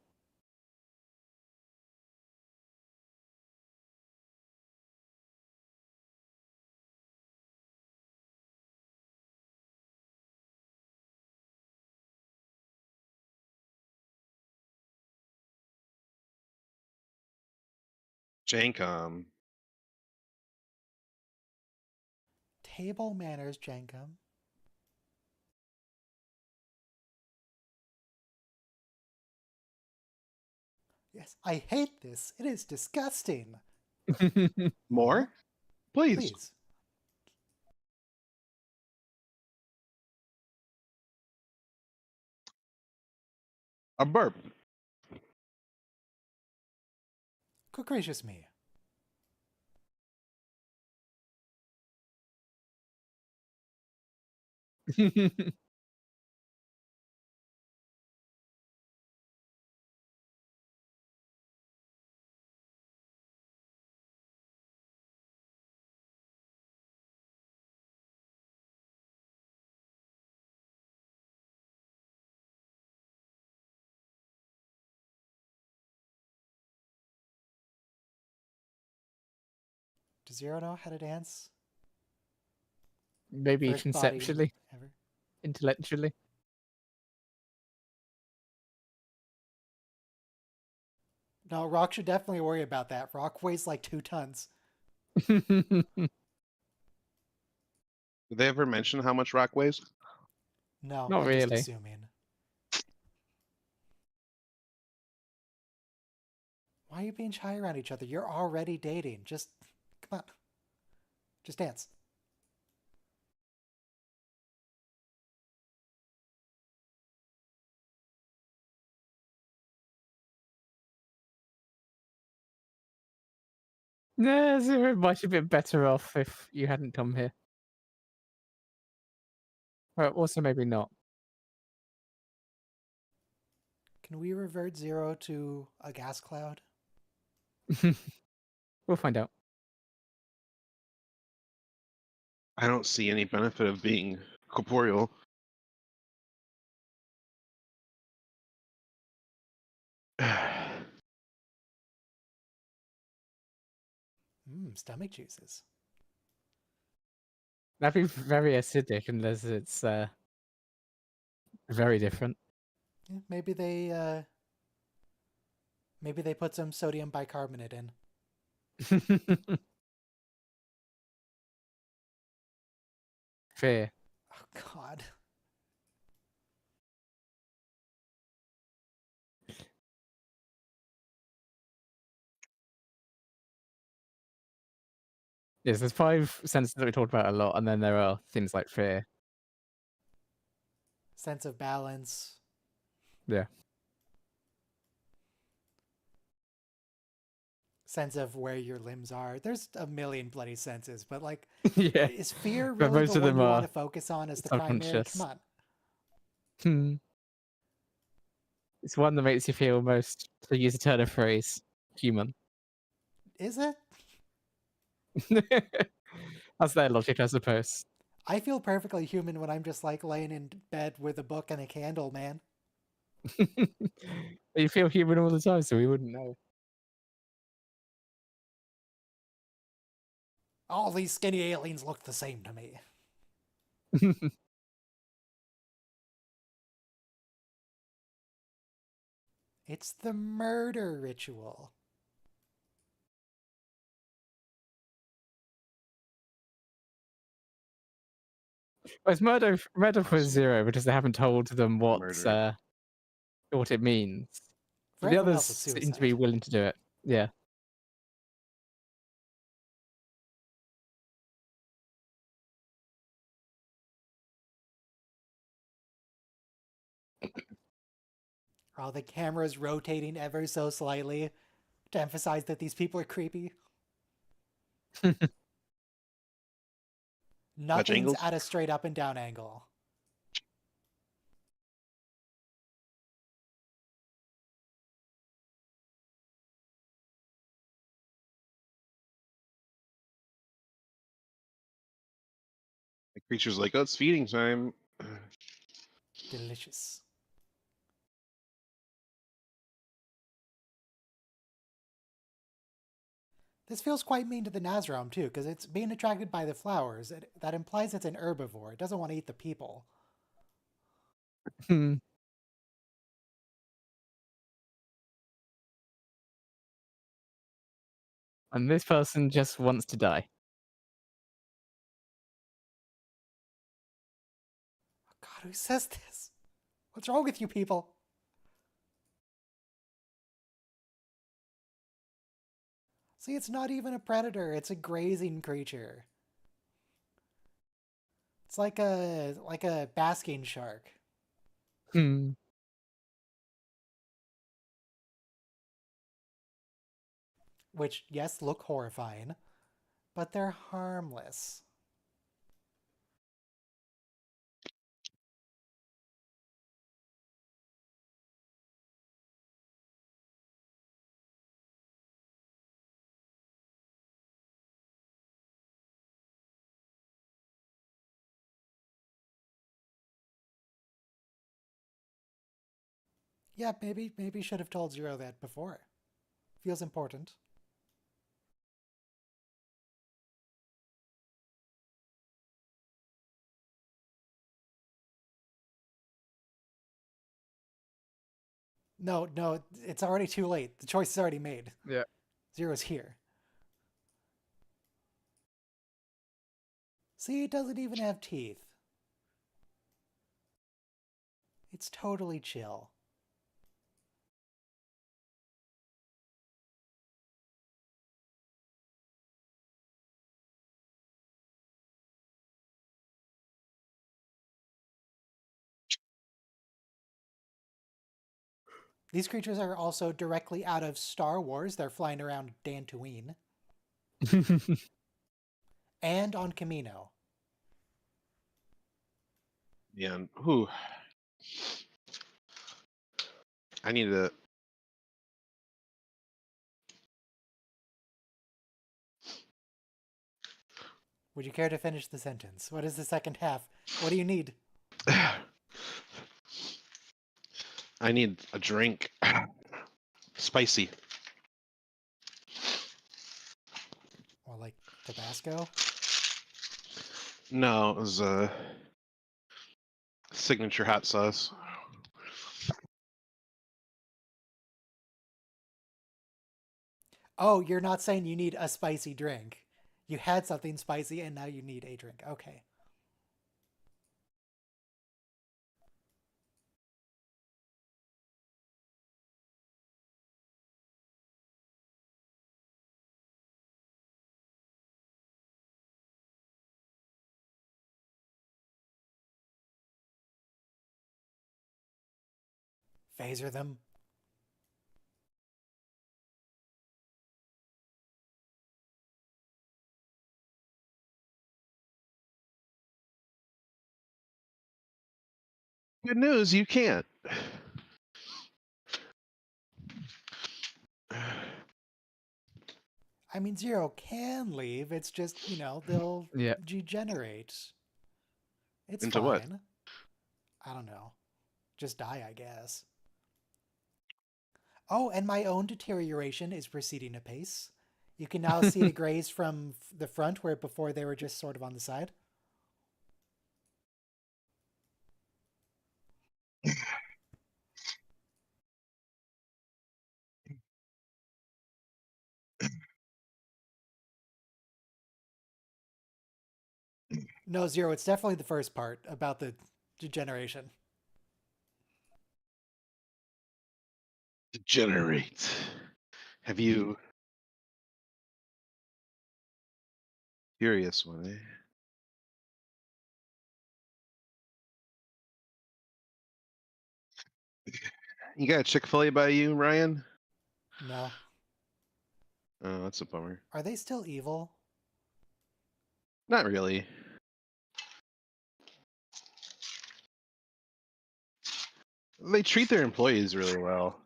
Jankum. Table manners, Jenkum. Yes, I hate this. It is disgusting. More? Please. Please. A burp. Good gracious me. Does Zero know how to dance? Maybe First body conceptually, ever. intellectually. No, Rock should definitely worry about that. Rock weighs like 2 tons. Did they ever mention how much Rock weighs? No, Not I'm really. just assuming. Why are you being shy around each other? You're already dating. Just, come on. Just dance. No, Zero might have been better off if you hadn't come here. Well, also maybe not. Can we revert Zero to a gas cloud? We'll find out. I don't see any benefit of being corporeal. Stomach juices. That'd be very acidic unless it's very different. Yeah, maybe they put some sodium bicarbonate in. Fear. Oh God. Yes, there's 5 senses that we talked about a lot, and then there are things like fear. Sense of balance. Yeah. Sense of where your limbs are. There's a million bloody senses, but like, Yeah. is fear But really most the of one them you are want to focus on as the primary? subconscious. Come on. It's one that makes you feel most, to use a turn of phrase, human. Is it? That's their logic, I suppose. I feel perfectly human when I'm just like laying in bed with a book and a candle, man. You feel human all the time, so we wouldn't know. All these skinny aliens look the same to me. It's the murder ritual. Well, it's murder for Awesome. Zero because they haven't told them what Murder. it means. For But the everyone others else, it's seem to suicide. be willing to do it. Yeah. Oh, the camera's rotating ever so slightly to emphasize that these people are creepy. Nothing's angles? at a straight up and down angle. The creature's like, oh, it's feeding time. Delicious. This feels quite mean to the Nazrom, too, because it's being attracted by the flowers. That implies it's an herbivore. It doesn't want to eat the people. Hmm. And this person just wants to die. Oh, God, who says this? What's wrong with you people? See, it's not even a predator. It's a grazing creature. It's like a basking shark. Hmm. Which, yes, look horrifying, but they're harmless. Yeah, maybe should have told Zero that before. Feels important. No, it's already too late. The choice is already made. Yeah. Zero's here. See, it doesn't even have teeth. It's totally chill. These creatures are also directly out of Star Wars. They're flying around Dantooine. And on Camino. Yeah. Whew. I need to. Would you care to finish the sentence? What is the second half? What do you need? I need a drink. Spicy. Or like Tabasco? No, it was a signature hot sauce. Oh, you're not saying you need a spicy drink. You had something spicy and now you need a drink. Okay. Phaser them. Good news, you can't. I mean, Zero can leave. It's just, they'll Yeah. degenerate. It's Into fine. what? I don't know. Just die, I guess. Oh, and my own deterioration is proceeding apace. You can now see the grays from the front, where before they were just sort of on the side. No, Zero, it's definitely the first part about the degeneration. Degenerate. Have you... Curious one, eh? You got a Chick-fil-A by you, Ryan? No. Oh, that's a bummer. Are they still evil? Not really. They treat their employees really well.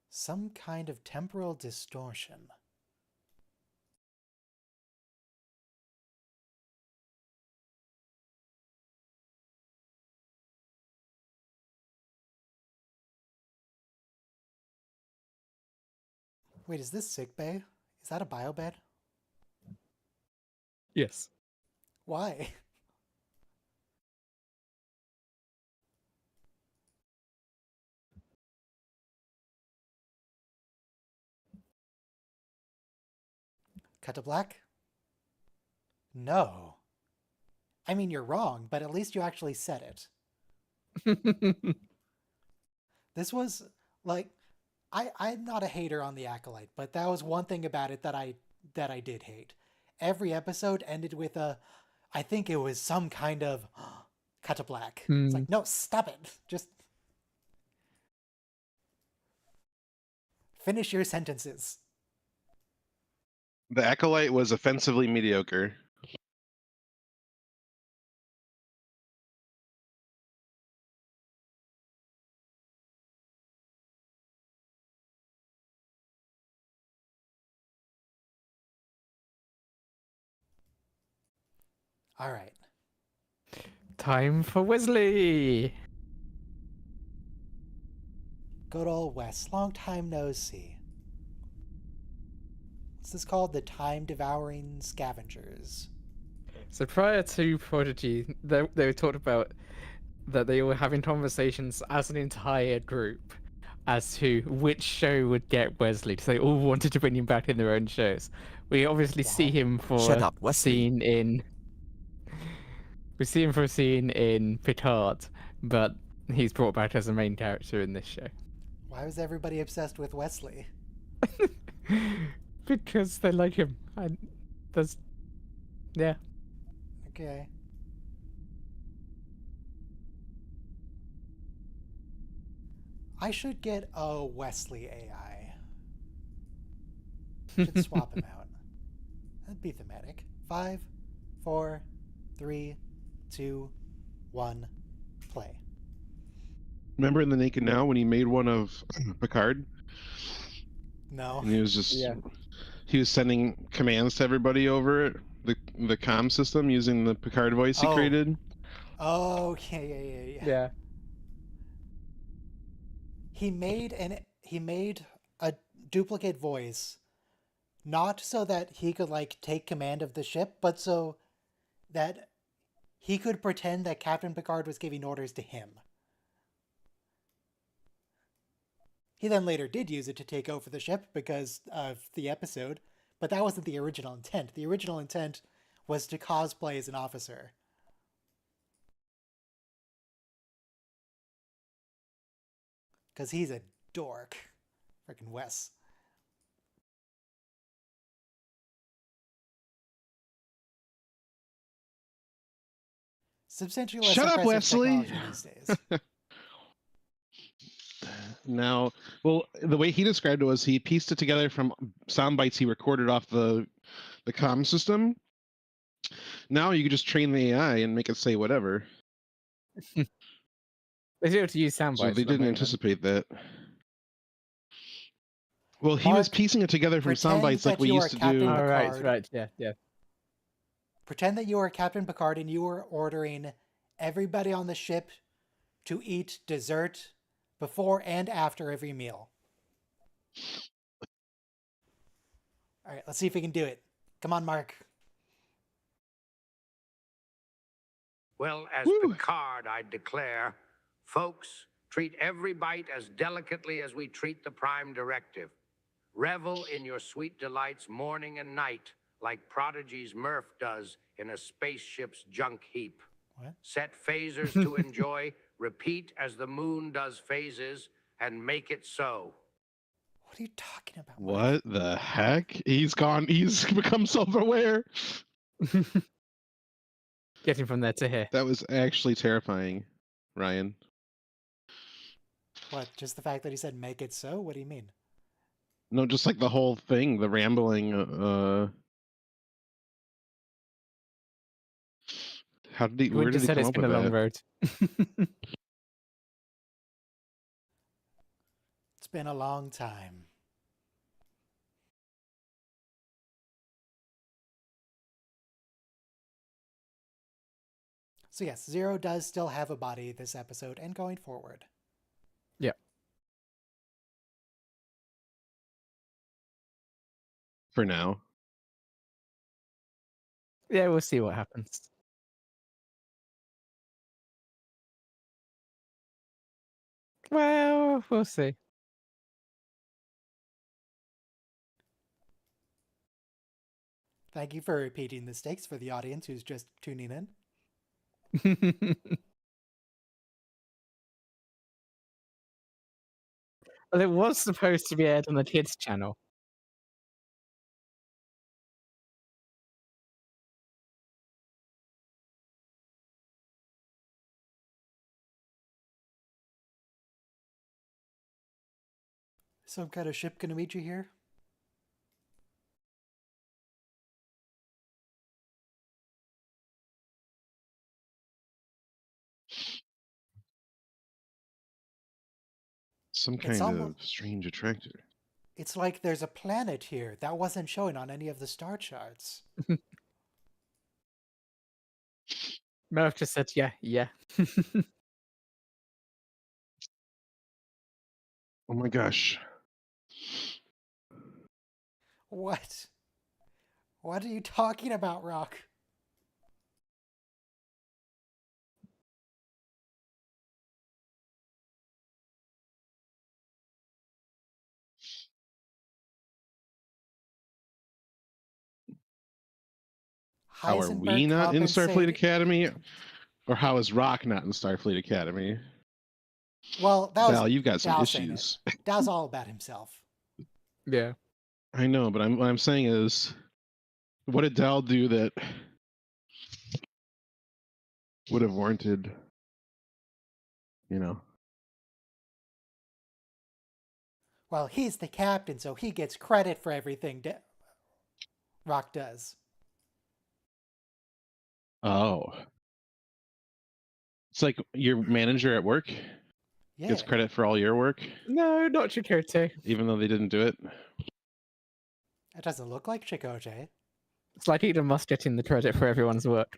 Some kind of temporal distortion. Wait, is this sick bay? Is that a biobed? Yes. Why? Cut to black? No. I mean, you're wrong, but at least you actually said it. This was, like, I'm not a hater on the Acolyte, but that was one thing about it that I did hate. Every episode ended with I think it was some kind of cut to black. It's like, no, stop it. Just finish your sentences. The Acolyte was offensively mediocre. All right. Time for Wesley. Good old Wes. Long time no see. What's this called? The Time-Devouring Scavengers. So prior to Prodigy, they talked about that they were having conversations as an entire group as to which show would get Wesley. So they all wanted to bring him back in their own shows. We obviously see him for Shut up, a Wesley. scene in. We see him for a scene in Picard, but he's brought back as a main character in this show. Why was everybody obsessed with Wesley? Because they like him. Yeah. Okay. I should get a Wesley AI. Should swap him out. That'd be thematic. 5, 4, 3, 2, 1, play. Remember in The Naked Now when he made one of Picard? No. And he was just... Yeah. He was sending commands to everybody over the comm system using the Picard voice he created. Oh, yeah. Yeah. He made a duplicate voice, not so that he could like take command of the ship, but so that he could pretend that Captain Picard was giving orders to him. He then later did use it to take over the ship because of the episode, but that wasn't the original intent. The original intent was to cosplay as an officer. Because he's a dork. Frickin' Wes. Substantially less Shut up, impressive Wesley! technology these days. Now, well, the way he described it was he pieced it together from sound bites he recorded off the comm system. Now you can just train the AI and make it say whatever. They do have to use sound So bites. they at the didn't moment. anticipate that. Well, he was Mark, piecing it together from sound pretend bites like that we you used are to Captain do. Oh, Picard. right, yeah. Pretend that you are Captain Picard and you are ordering everybody on the ship to eat dessert before and after every meal. All right, let's see if we can do it. Come on, Mark. Well, as Woo. Picard, I declare, folks, treat every bite as delicately as we treat the Prime Directive. Revel in your sweet delights morning and night, like Prodigy's Murph does in a spaceship's junk heap. What? Set phasers to enjoy, repeat as the moon does phases, and make it so. What are you talking about, Mark? What the heck? He's gone. He's become self-aware. Getting from there to here. That was actually terrifying, Ryan. What, just the fact that he said make it so? What do you mean? No, just like the whole thing, the rambling. How did he? We Where did just he said come it's up been a with long that? road. It's been a long time. So yes, Zero does still have a body this episode and going forward. Yeah. For now. Yeah, we'll see what happens. Well, we'll see. Thank you for repeating the stakes for the audience who's just tuning in. Well, it was supposed to be aired on the kids' channel. Some kind of ship gonna meet you here? Some It's kind almo- of strange attractor. It's like there's a planet here that wasn't showing on any of the star charts. Murph just said, yeah. Oh my gosh. What? What are you talking about, Rock? How are we Heisenberg not in Starfleet compensated. Academy? Or how is Rock not in Starfleet Academy? Well, that was Val, you've got some Dal saying issues. it. Dal's all about himself. Yeah. I know, but what I'm saying is, what did Dal do that would have warranted, you know? Well, he's the captain, so he gets credit for everything Rock does. Oh. It's like your manager at work Yeah. gets credit for all your work, No, not Chakotay. even though they didn't do it. It doesn't look like Chakotay. It's like Elon Musk getting the credit for everyone's work.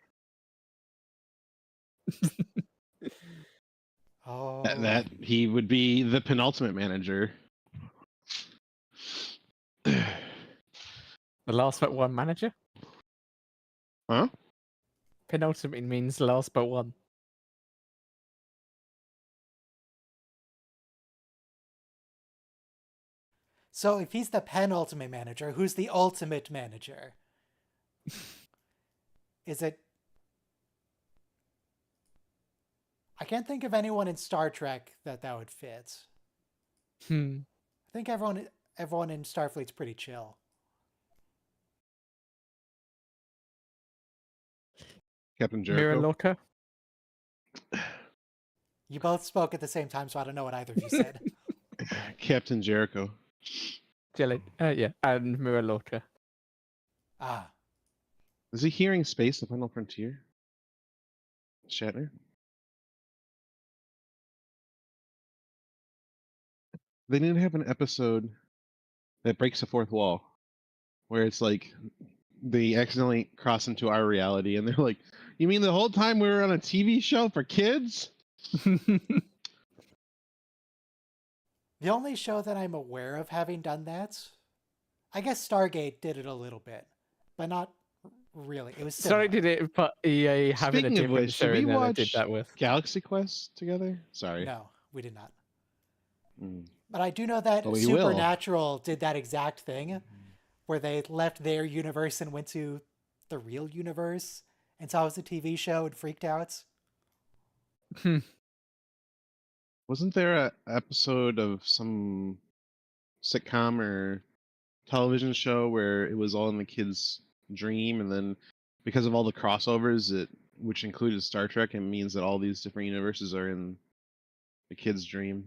Oh. That he would be the penultimate manager. The last but one manager? Huh? Penultimate means last but one. So if he's the penultimate manager, who's the ultimate manager? Is it... I can't think of anyone in Star Trek that would fit. I think everyone in Starfleet's pretty chill. Captain Mirror Jericho. Lorca? You both spoke at the same time, so I don't know what either of you said. Captain Jericho. Jelly. Yeah, and Mirror Lorca. Ah. Is he hearing Space, the Final Frontier? Shatner? They need to have an episode that breaks the fourth wall, where it's like they accidentally cross into our reality, and they're like, "You mean the whole time we were on a TV show for kids?" The only show that I'm aware of having done that, I guess Stargate did it a little bit, but not really. It was similar. Sorry, did it? But EA having a Speaking of different which, show did we in there they watch did that with. Galaxy Quest together? Sorry. No, we did not. Mm. But I do know that But we will. Supernatural did that exact thing, where they left their universe and went to the real universe and saw it was a TV show and freaked out. Wasn't there a episode of some sitcom or television show where it was all in the kid's dream, and then because of all the crossovers, which included Star Trek, it means that all these different universes are in the kid's dream.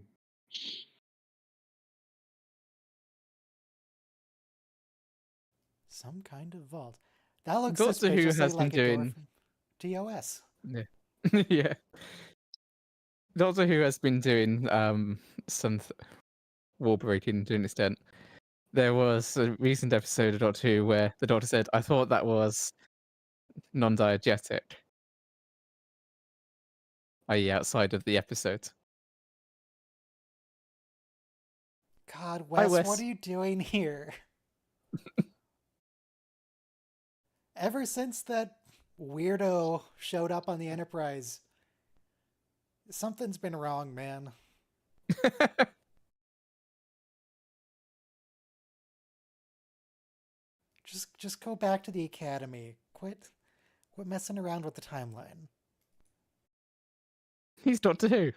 Some kind of vault. That looks Doctor Who suspiciously has been like a door doing- from TOS. Yeah. Doctor Who has been doing some wall breaking to an extent. There was a recent episode of Doctor Who where the Doctor said, "I thought that was non-diegetic," i.e., outside of the episode. God, Hi, Wes, Wes. what are you doing here? Ever since that weirdo showed up on the Enterprise, something's been wrong, man. Just go back to the Academy. Quit messing around with the timeline. He's Doctor Who.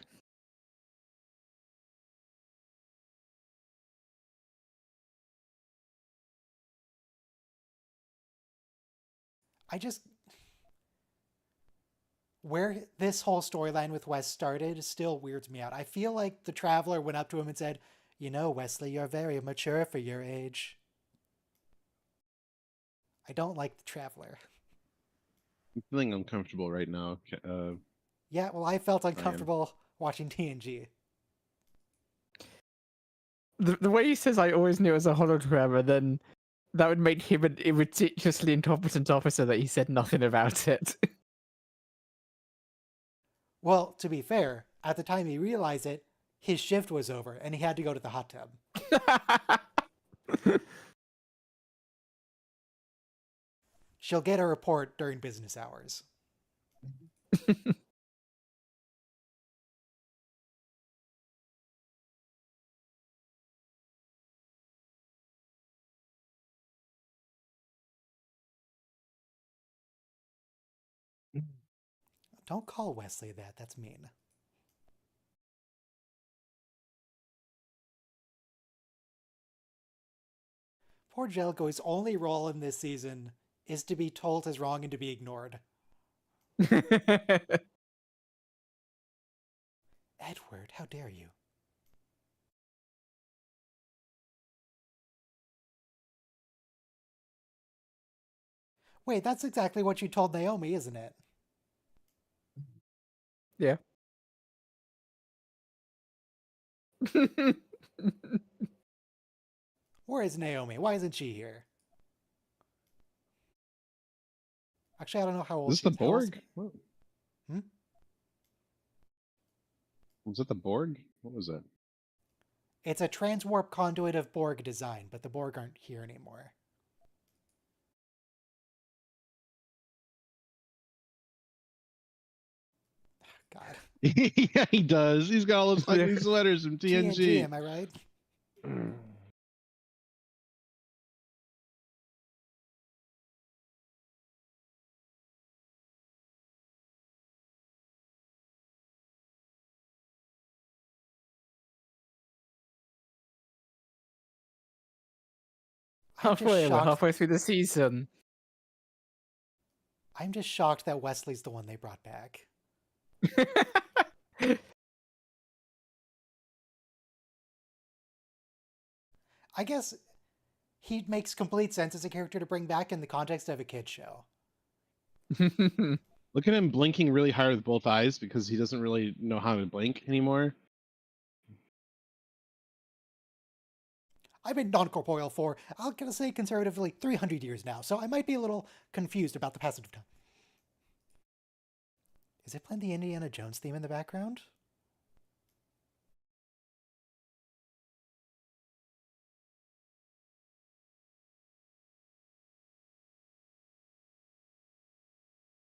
Where this whole storyline with Wes started still weirds me out. I feel like the Traveler went up to him and said, "You know, Wesley, you're very mature for your age." I don't like the Traveler. I'm feeling uncomfortable right now. Yeah, well, I felt uncomfortable watching TNG. The way he says, "I always knew it was a hologram," and then that would make him a ridiculously incompetent officer that he said nothing about it. Well, to be fair, at the time he realized it, his shift was over and he had to go to the hot tub. She'll get a report during business hours. Don't call Wesley that. That's mean. Poor Jellicoe's only role in this season is to be told is wrong and to be ignored. Edward, how dare you? Wait, that's exactly what you told Naomi, isn't it? Yeah. Where is Naomi? Why isn't she here? Actually, I don't know how old Is this she the is. How old is- Borg? What? Hmm? Was it the Borg? What was it? It's a transwarp conduit of Borg design, but the Borg aren't here anymore. God. Yeah, he does. He's got all those ugly sweaters from TNG, TNG. am I right? I'm just We're shocked. halfway through the season. I'm just shocked that Wesley's the one they brought back. I guess he makes complete sense as a character to bring back in the context of a kid's show. Look at him blinking really hard with both eyes because he doesn't really know how to blink anymore. I've been non-corporeal for, I'm gonna say conservatively, 300 years now, so I might be a little confused about the passage of time. Is it playing the Indiana Jones theme in the background?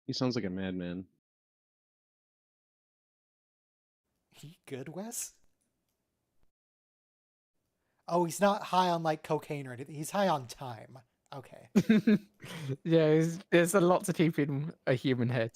He sounds like a madman. He good, Wes? Oh, he's not high on, like, cocaine or anything. He's high on time. Okay. Yeah, there's a lot to keep in a human head.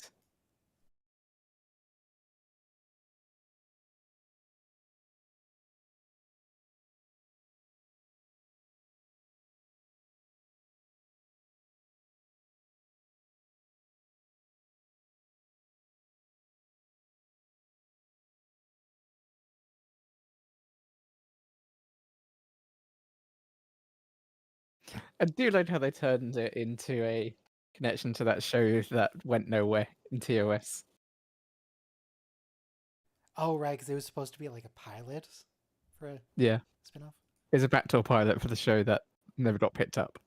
I do like how they turned it into a connection to that show that went nowhere in TOS. Oh, right, because it was supposed to be, like, a pilot for a Yeah, spin-off. it's a backdoor pilot for the show that never got picked up.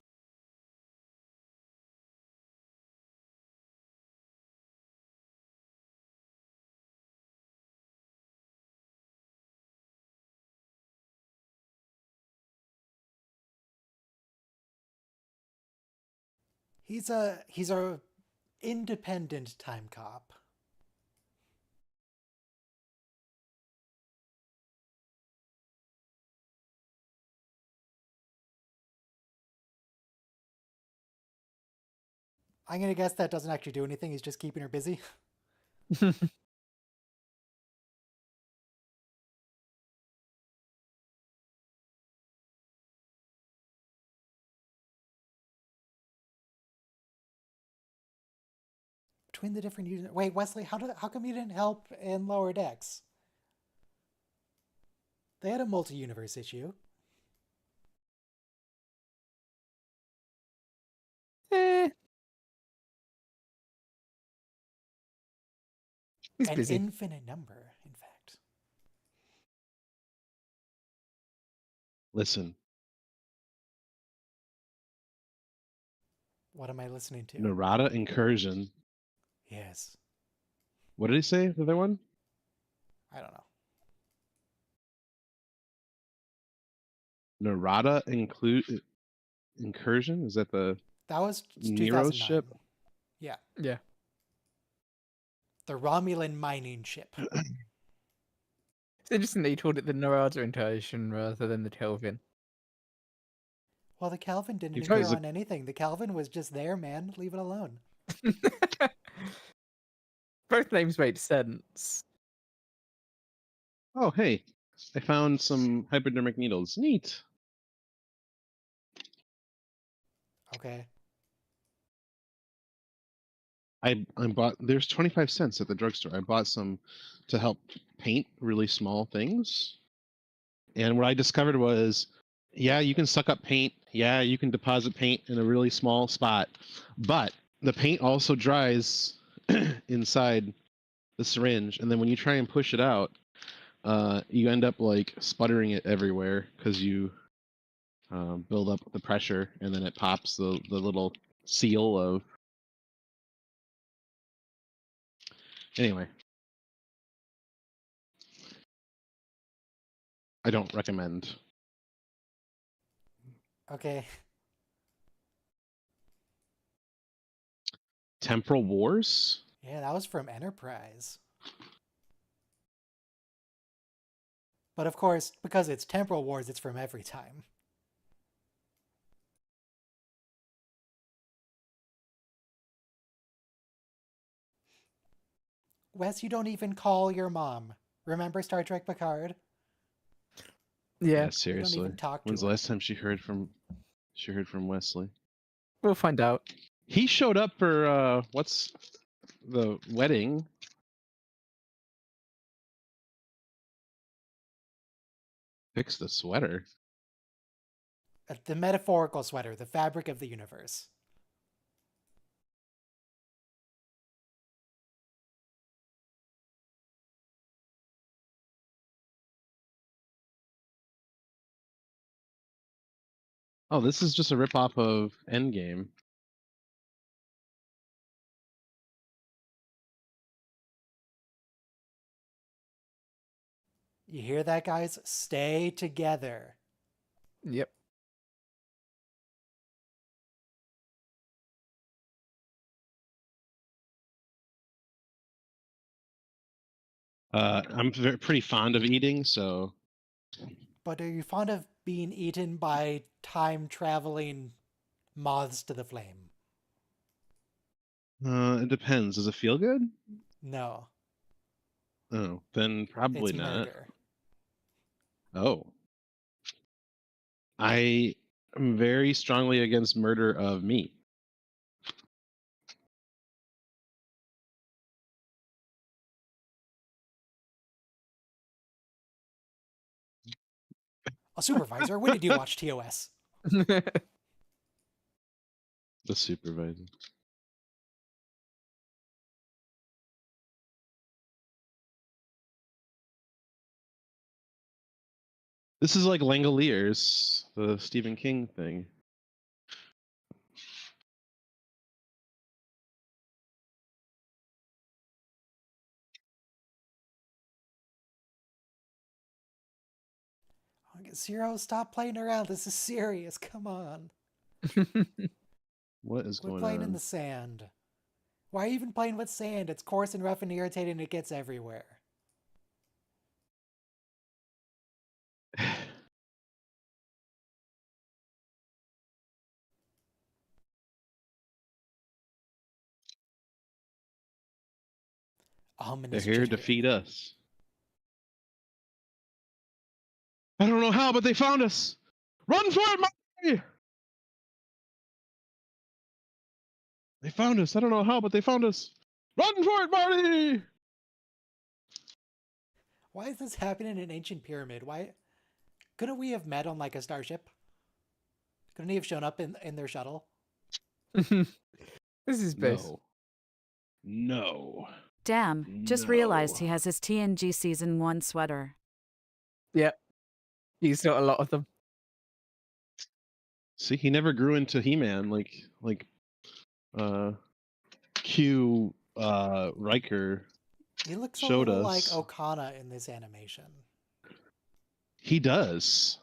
He's a independent time cop. I'm gonna guess that doesn't actually do anything. He's just keeping her busy. Between the different units. Wait, Wesley, how come you didn't help in Lower Decks? They had a multi-universe issue. Eh, he's An busy. infinite number, in fact. Listen, What am I listening to? Narada Incursion. Yes. What did he say? The other one? I don't know. Narada Incursion? Is that the That was Nero's 2009. ship? Yeah. Yeah. The Romulan mining ship. It's interesting that you called it the Narada inversion rather than the Kelvin. Well, the Calvin didn't You appear guys- on anything. The Calvin was just there, man. Leave it alone. Both names made sense. Oh, hey, I found some hypodermic needles. Neat. Okay. I bought. There's 25 cents at the drugstore. I bought some to help paint really small things. And what I discovered was, yeah, you can suck up paint. Yeah, you can deposit paint in a really small spot, but the paint also dries inside the syringe, and then when you try and push it out, you end up like sputtering it everywhere because you build up the pressure, and then it pops the little seal of. Anyway, I don't recommend. Okay. Temporal Wars? Yeah, that was from Enterprise. But of course, because it's Temporal Wars, it's from every time. Wes, you don't even call your mom. Remember Star Trek Picard? Yeah, Seriously. even talk to When's the her. last time she heard from Wesley? we'll find out. He showed up for what's the wedding? Fix the sweater. The metaphorical sweater, the fabric of the universe. Oh, this is just a ripoff of Endgame. You hear that, guys? Stay together. Yep. I'm pretty fond of eating, so But are you fond of being eaten by time-traveling moths to the flame? it depends. Does it feel good? No, Oh, then probably it's not. murder. Oh, I am very strongly against murder of meat. A supervisor, when did you watch TOS? The supervisor. This is like Langoliers, the Stephen King thing. Zero, stop playing around. This is serious. Come on. What is Quit going playing in on? the sand. Why are you even playing with sand? It's coarse and rough and irritating and it gets everywhere. They're Ominous here to jittering. feed us. I don't know how, but they found us. Run for it, Marty! They found us. I don't know how, but they found us. Run for it, Marty! Why is this happening in an ancient pyramid? Why couldn't we have met on like a starship? Couldn't he have shown up in their shuttle? This is best. No. No. Damn, just realized he has his TNG Season 1 sweater. Yep. He's got a lot of them. See, he never grew into He-Man like Q Riker He looks a showed little us. like Okana in this animation. He does.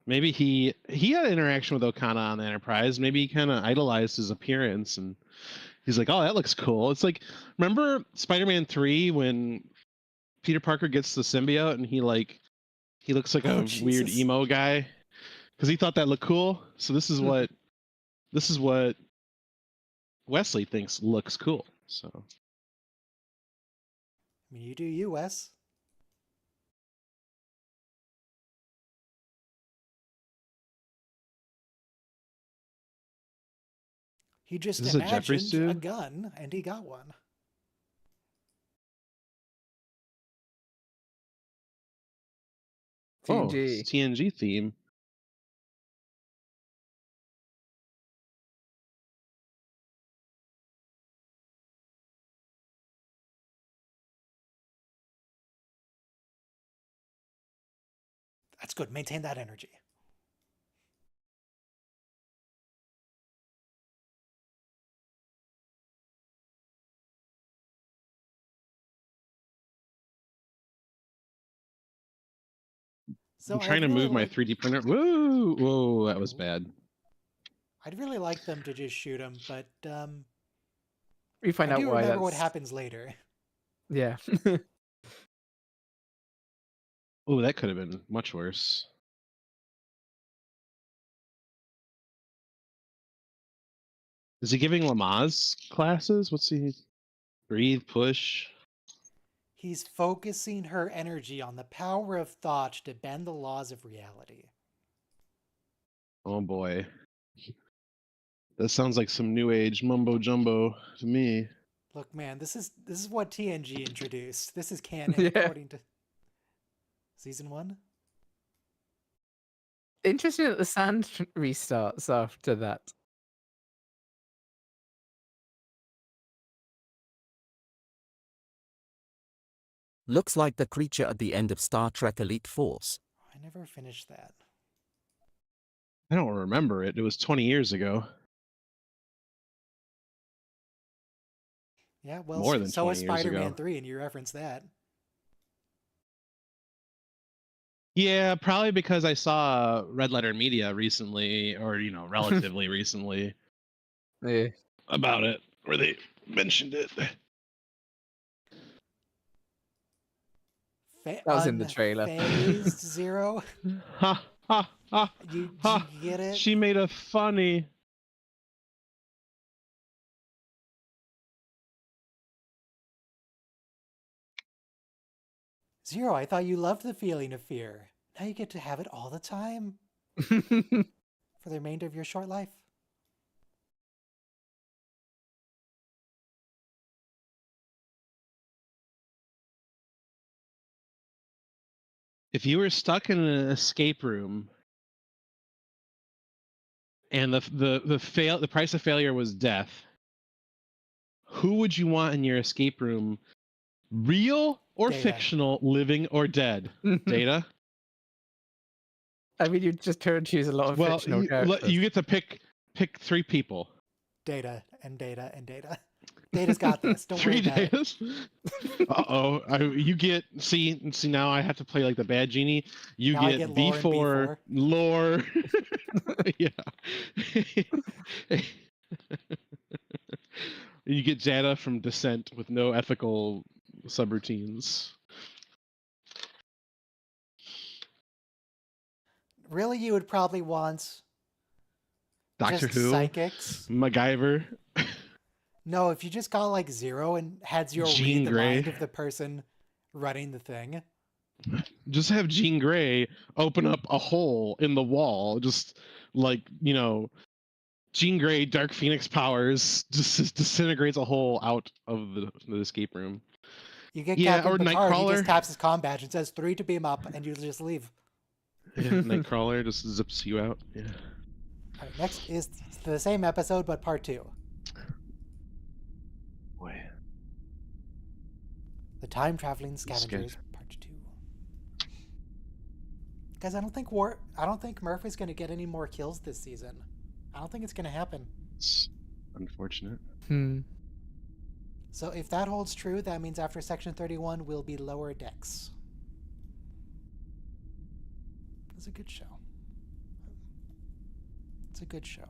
Maybe he had interaction with Okana on the Enterprise. Maybe he kind of idolized his appearance, and he's like, "Oh, that looks cool." It's like, remember Spider-Man 3 when Peter Parker gets the symbiote and he looks like Oh, a weird Jesus. emo guy because he thought that looked cool. So this is what Wesley thinks looks cool. So I mean, you do you, Wes. He just is this a Jeffrey imagined a suit? gun, and he got one. Oh, TNG. it's TNG theme. That's good. Maintain that energy. So I'm trying to move my 3D printer. Woo! Whoa, that was bad. I'd really like them to just shoot him, but We find I out do why remember what that's... happens later. Yeah. Oh, that could have been much worse. Is he giving Lamaze classes? What's he? Breathe, push. He's focusing her energy on the power of thought to bend the laws of reality. Oh boy. That sounds like some new age mumbo jumbo to me. Look, man, this is what TNG introduced. This is canon Yeah. according to season 1. Interesting that the sand restarts after that. Looks like the creature at the end of Star Trek Elite Force. I never finished that. I don't remember it. It was 20 years ago. Yeah, well, More than so 20 is years Spider-Man ago. 3, and you referenced that. Yeah, probably because I saw Red Letter Media recently, or relatively recently, Yeah. about it, where they mentioned it. That was in the trailer. Unfazed Zero. Ha ha ha You ha! get it? She made a funny. Zero, I thought you loved the feeling of fear. Now you get to have it all the time for the remainder of your short life. If you were stuck in an escape room and the price of failure was death, who would you want in your escape room? Real or Data. fictional, living or dead? Data? I mean, you just turned to choose a lot of Well, fictional characters. you get to pick 3 people. Data and data and data. Data's got this. Don't 3 worry about it. days. You get see now I have to play like the bad genie. You Now I get get lore and B4 lore. Yeah. You get Jada from Descent with no ethical subroutines. Really, you would probably want Doctor just Who, psychics. MacGyver. No, if you just got like Zero and had Zero Jean read the Grey. mind of the person running the thing. Just have Jean Grey open up a hole in the wall, just like Jean Grey, Dark Phoenix powers, just disintegrates a hole out of the escape room. You get Yeah, Captain or Picard, he just Nightcrawler. taps his comm badge and says 3 to beam up, and you just leave. Yeah, Nightcrawler just zips you out. Yeah. All right, next is the same episode, but part 2. Boy. The Time Traveling Scavengers, part 2. Guys, I don't think Murphy's going to get any more kills this season. I don't think it's going to happen. It's unfortunate. So if that holds true, that means after Section 31, we'll be lower decks. It's a good show. It's a good show.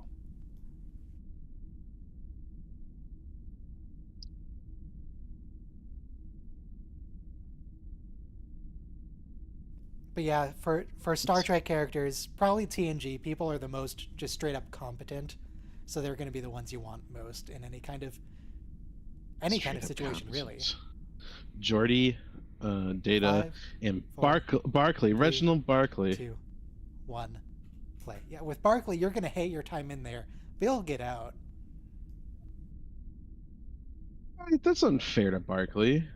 But yeah, for Star Trek characters, probably TNG, people are the most just straight up competent. So they're going to be the ones you want most in any kind of situation, really. Geordi, Data, 5, and 4, Barclay, 3, Reginald Barclay. 2, 1, play. Yeah, with Barclay, you're going to hate your time in there. They'll get out. That's unfair to Barclay.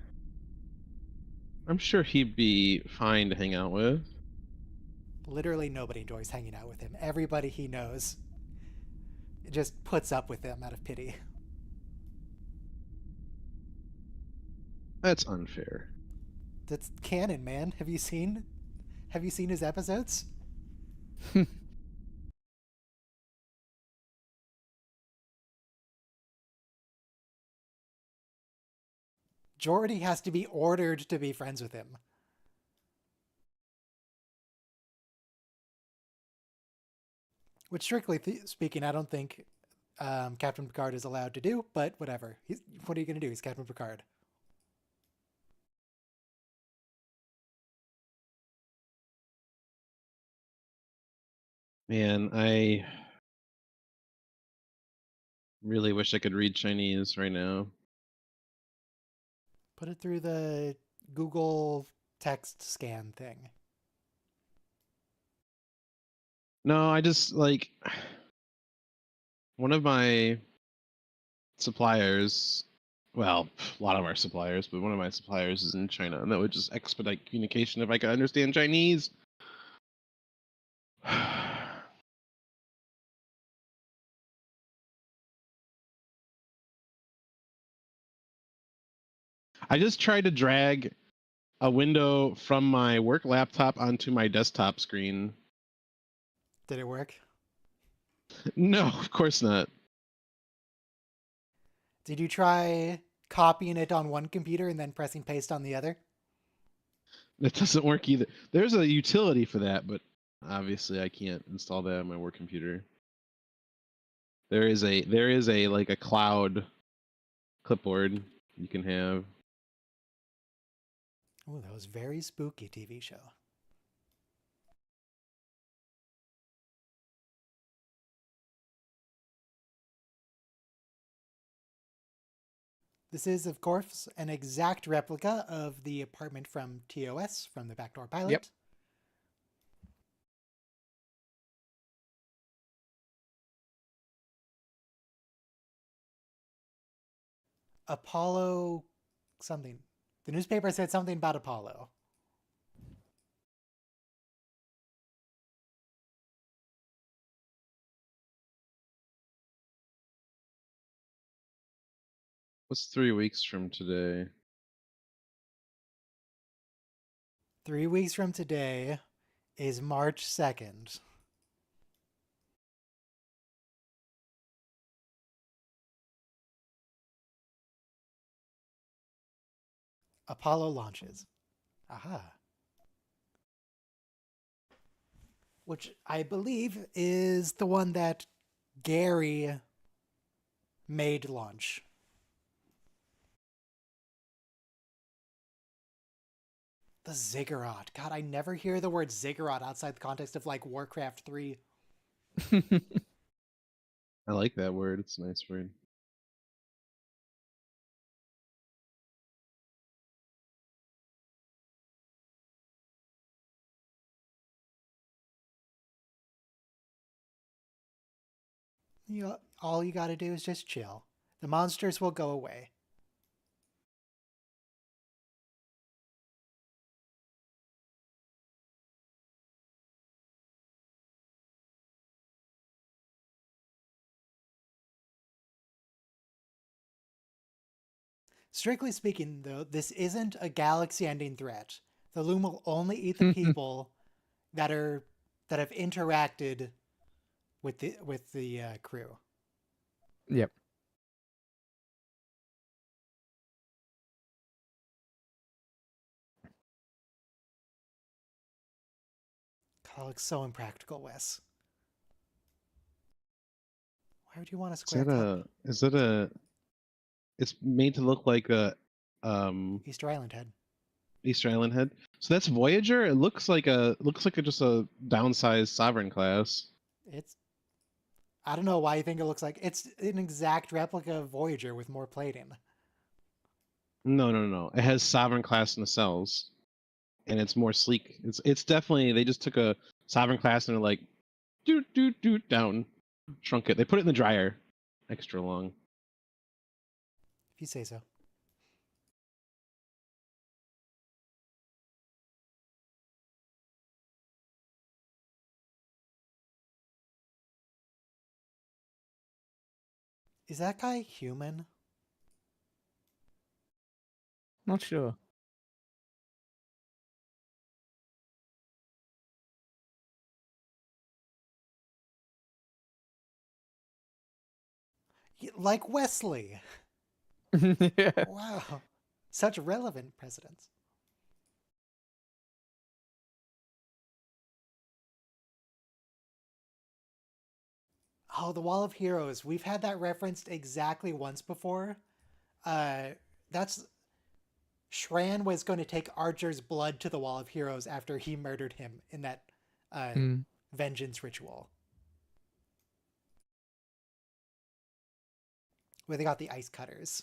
I'm sure he'd be fine to hang out with. Literally nobody enjoys hanging out with him. Everybody he knows just puts up with him out of pity. That's unfair. That's canon, man. Have you seen his episodes? Geordi has to be ordered to be friends with him. Which, strictly speaking, I don't think Captain Picard is allowed to do, but whatever. What are you going to do? He's Captain Picard. Man, I really wish I could read Chinese right now. Put it through the Google text scan thing. No, I just like one of my suppliers. Well, a lot of our suppliers, but one of my suppliers is in China, and that would just expedite communication if I could understand Chinese. I just tried to drag a window from my work laptop onto my desktop screen. Did it work? No, of course not. Did you try copying it on one computer and then pressing paste on the other? That doesn't work either. There's a utility for that, but obviously I can't install that on my work computer. There is a like a cloud clipboard you can have. Oh, that was very spooky TV show. This is, of course, an exact replica of the apartment from TOS, from the Backdoor Pilot. Yep. Apollo something. The newspaper said something about Apollo. What's 3 weeks from today? 3 weeks from today is March 2nd. Apollo launches. Aha. Which I believe is the one that Gary made launch. The ziggurat. God, I never hear the word ziggurat outside the context of like Warcraft 3. I like that word. It's a nice word. All you gotta do is just chill. The monsters will go away. Strictly speaking, though, this isn't a galaxy-ending threat. The Loom will only eat the people that have interacted with the crew. Yep. God, it looks so impractical, Wes. Why would you want a Is square that cup? is that a? It's made to look like a Easter Island head. Easter Island head. So that's Voyager. It looks like just a downsized Sovereign class. It's I don't know why you think it looks like it's an exact replica of Voyager with more plating. No. It has Sovereign class nacelles, and it's more sleek. It's definitely they just took a Sovereign class and they're like, doot down, shrunk it. They put it in the dryer, extra long. If you say so. Is that guy human? Not sure. Like Wesley. Yeah. Wow. Such relevant presidents. Oh, the Wall of Heroes. We've had that referenced exactly once before. That's Shran was going to take Archer's blood to the Wall of Heroes after he murdered him in that vengeance ritual. Where they got the ice cutters.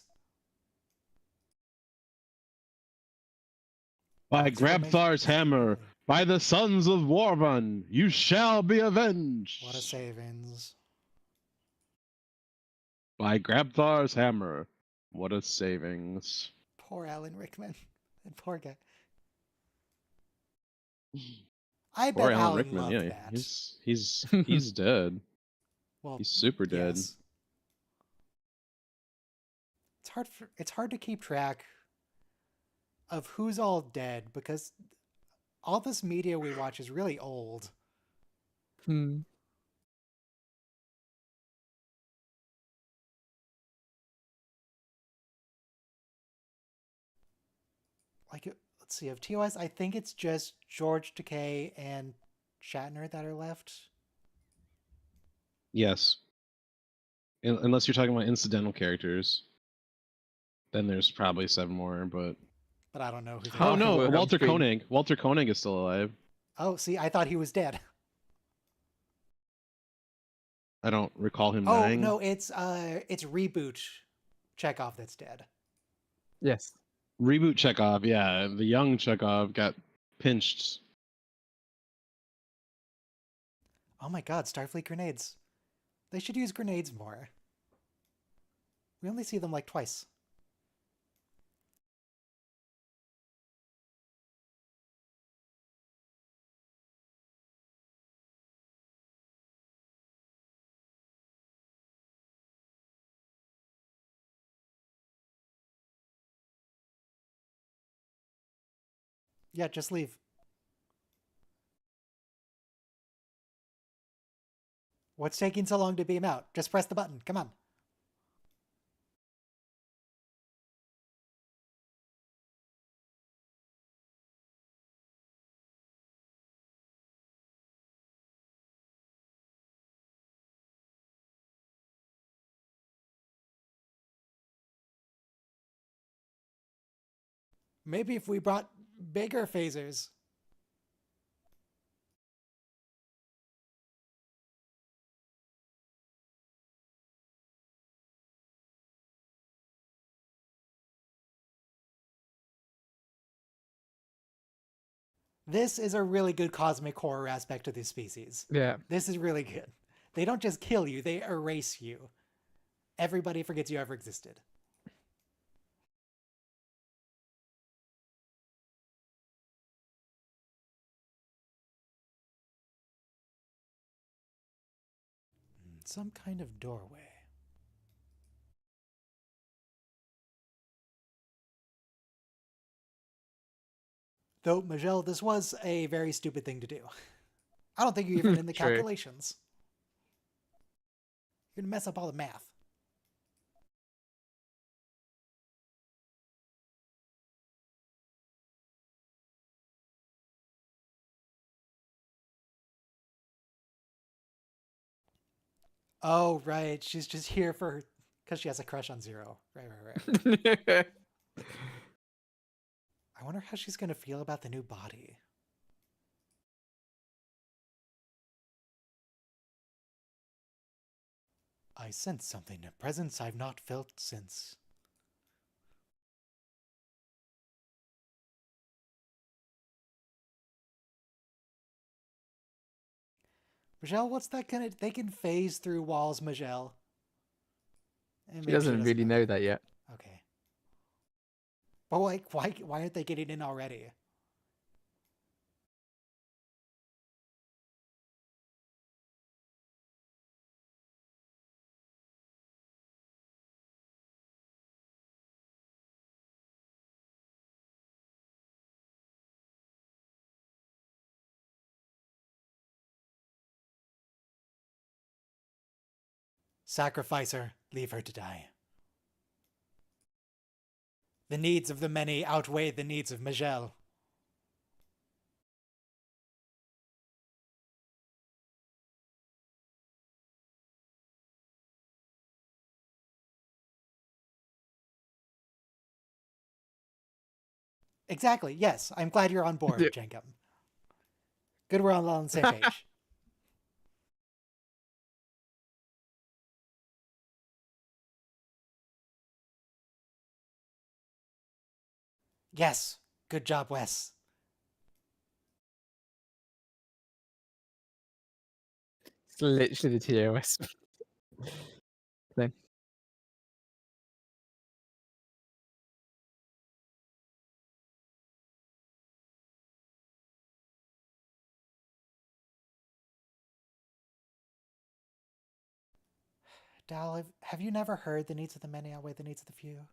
By Grabthar's hammer, by the sons of Warvan, you shall be avenged. What a savings. By Grabthar's hammer, what a savings. Poor Alan Rickman. And poor guy. I Poor bet Alan Alan Rickman. loved Yeah, that. he's dead. Well, He's super dead. yes. It's hard to keep track of who's all dead because all this media we watch is really old. let's see, of TOS, I think it's just George Takei and Shatner that are left. Yes. Unless you're talking about incidental characters, then there's probably 7 more. But I don't know who they oh are. no, Well, Walter being- Koenig. Walter Koenig is still alive. Oh, see, I thought he was dead. I don't recall him Oh dying. no, it's Reboot Chekhov that's dead. Yes. Reboot Chekhov. Yeah, the young Chekhov got pinched. Oh my god, Starfleet grenades. They should use grenades more. We only see them like twice. Yeah, just leave. What's taking so long to beam out? Just press the button. Come on. Maybe if we brought bigger phasers. This is a really good cosmic horror aspect of this species. Yeah. This is really good. They don't just kill you, they erase you. Everybody forgets you ever existed. Some kind of doorway. Though, Majel, this was a very stupid thing to do. I don't think you're even in the True. calculations. You're gonna mess up all the math. Oh, right. She's just here for because she has a crush on Zero. Right. I wonder how she's gonna feel about the new body. I sense something, a presence I've not felt since. Majel, what's that gonna... They can phase through walls, Majel. She doesn't really know that yet. Okay. But like, why aren't they getting in already? Sacrifice her. Leave her to die. The needs of the many outweigh the needs of Majel. Exactly, yes. I'm glad you're on board, Yeah. Jenkum. Good we're all on the same page. Yes. Good job, Wes. It's literally the TOS thing. Dal, have you never heard the needs of the many outweigh the needs of the few?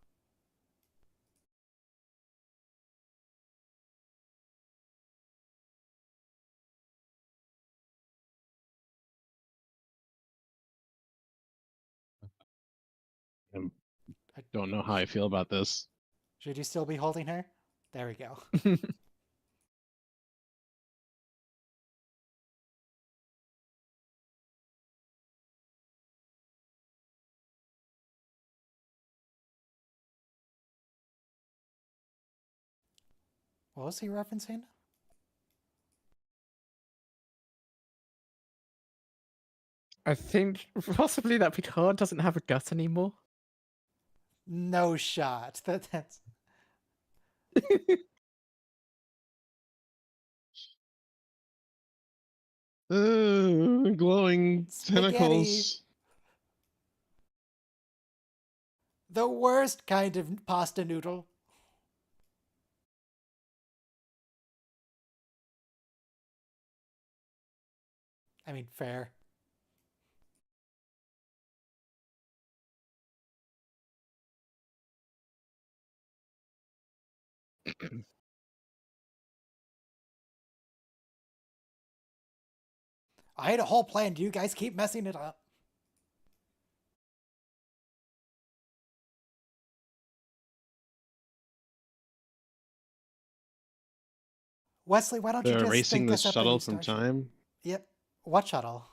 I don't know how I feel about this. Should you still be holding her? There we go. What was he referencing? I think possibly that Picard doesn't have a gut anymore. No shot. That's Glowing Spaghetti. tentacles. The worst kind of pasta noodle. I mean, fair. I had a whole plan. You guys keep messing it up. Wesley, why don't you They're just erasing think the this up shuttle a new from starship? time. Yep. What shuttle?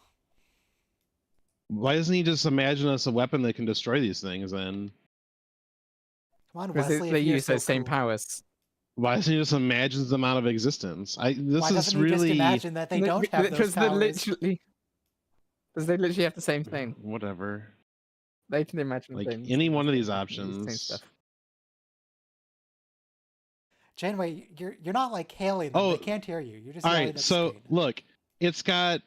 Why doesn't he just imagine us a weapon that can destroy these things then? Come on, Because Wesley, they if you're use so those same cool. powers. Why doesn't he just imagine them out of existence? This Why is doesn't he really just imagine that they don't have those Because they powers? literally have the same thing. whatever. They can imagine Like things. any and one of these use the same options. stuff. Janeway, you're not like hailing them. Oh, They can't hear you. You're just all yelling right. at the So screen. look, it's got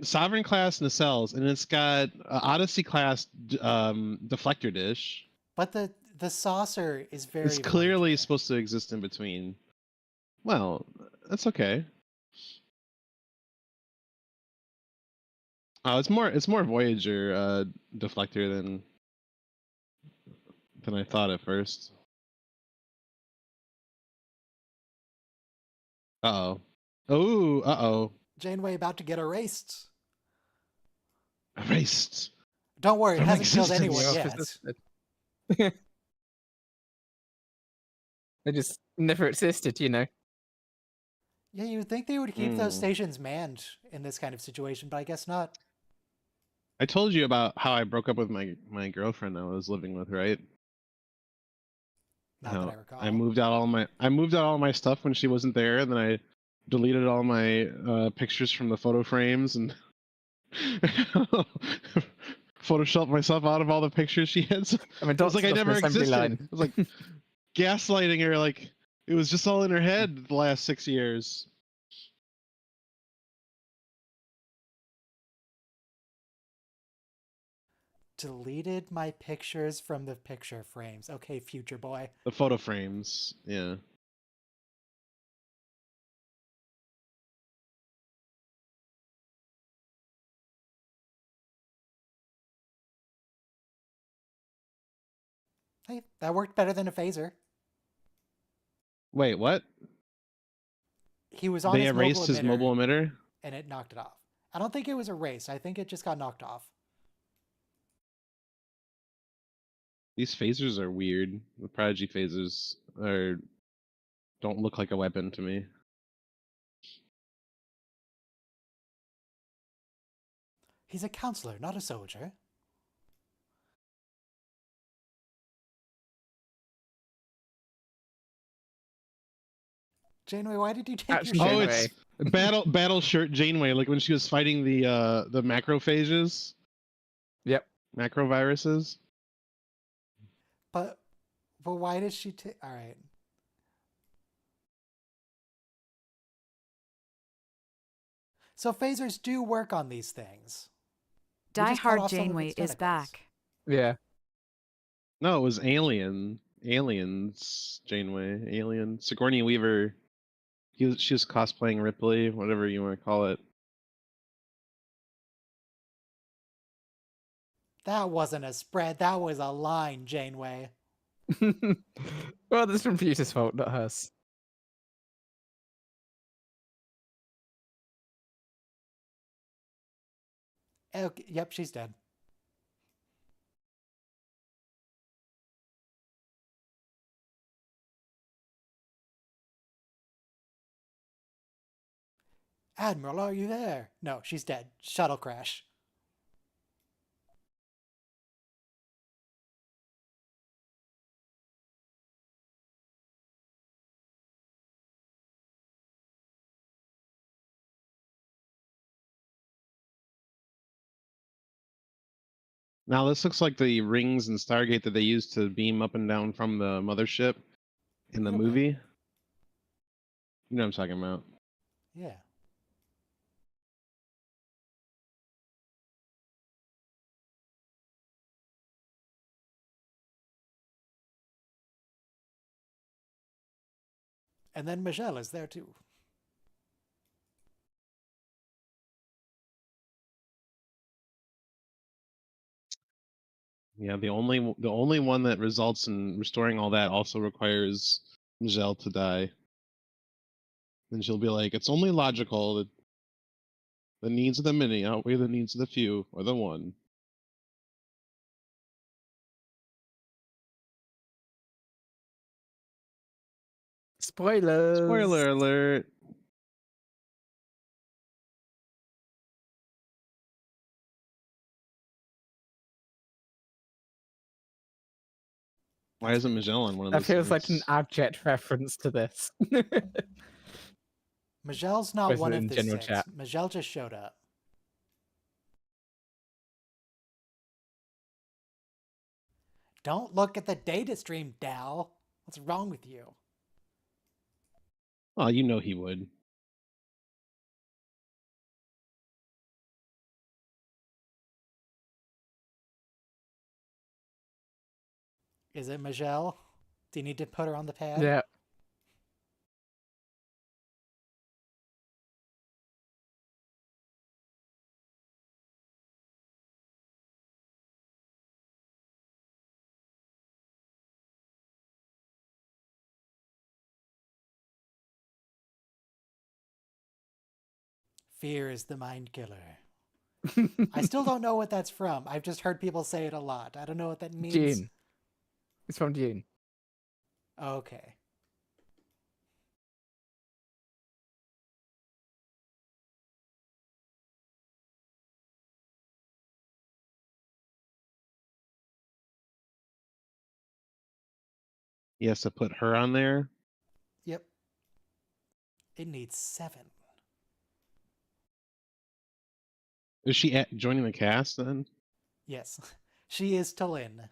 Sovereign class nacelles, and it's got Odyssey class deflector dish. But the saucer is very It's clearly Voyager. supposed to exist in between. Well, that's okay. Oh, it's more Voyager deflector than I thought at first. Uh-oh. Oh, uh-oh. Janeway about to get erased. Erased. Don't worry, it From hasn't killed existence. anyone Yeah, yet. officers- They just never existed, you know. Yeah, you would think they would keep those Hmm. stations manned in this kind of situation, but I guess not. I told you about how I broke up with my girlfriend I was living with, right? Not How that I recall. I moved out all my stuff when she wasn't there, and then I deleted all my pictures from the photo frames and photoshopped myself out of all the pictures she had. So I mean, it was like I Doc's never an assembly existed. line. It was like gaslighting her, like it was just all in her head the last 6 years. Deleted my pictures from the picture frames. Okay, future boy. The photo frames, yeah. Hey, that worked better than a phaser. Wait, what? He was on They his mobile erased his mobile emitter? and it knocked it off. I don't think it was erased. I think it just got knocked off. These phasers are weird. The Prodigy phasers don't look like a weapon to me. He's a counselor, not a soldier. Janeway, why did you take Actually, your shirt Oh, off? Janeway. it's battle shirt Janeway, like when she was fighting the macrophages, Yep. macroviruses. But why did she take... All right. So phasers do work on these things. We Die just cut Hard off some of Janeway its is tentacles. back. Yeah. No, it was aliens Janeway, alien Sigourney Weaver. She was cosplaying Ripley, whatever you want to call it. That wasn't a spread. That was a line, Janeway. Well, that's computer's fault, not hers. Okay, yep, she's dead. Admiral, are you there? No, she's dead. Shuttle crash. Now this looks like the rings and Stargate that they used to beam up and down from the mothership in the Okay. movie. You know what I'm talking about. Yeah. And then Michelle is there too. Yeah, the only one that results in restoring all that also requires Michelle to die. And she'll be like, it's only logical that the needs of the many outweigh the needs of the few, or the one. Spoilers. Spoiler alert. Why isn't Michelle on one of That those feels like an suits? abject reference to this. Michelle's not Posted one it of in the general 6. chat. Michelle just showed up. Don't look at the data stream, Dal. What's wrong with you? Oh, you know he would. Is it Michelle? Do you need to put her on the pad? Yeah. Fear is the mind killer. I still don't know what that's from. I've just heard people say it a lot. I don't know what that means. June. It's from June. Okay. He has to put her on there. Yep. It needs 7. Is she joining the cast then? Yes. She is Talin.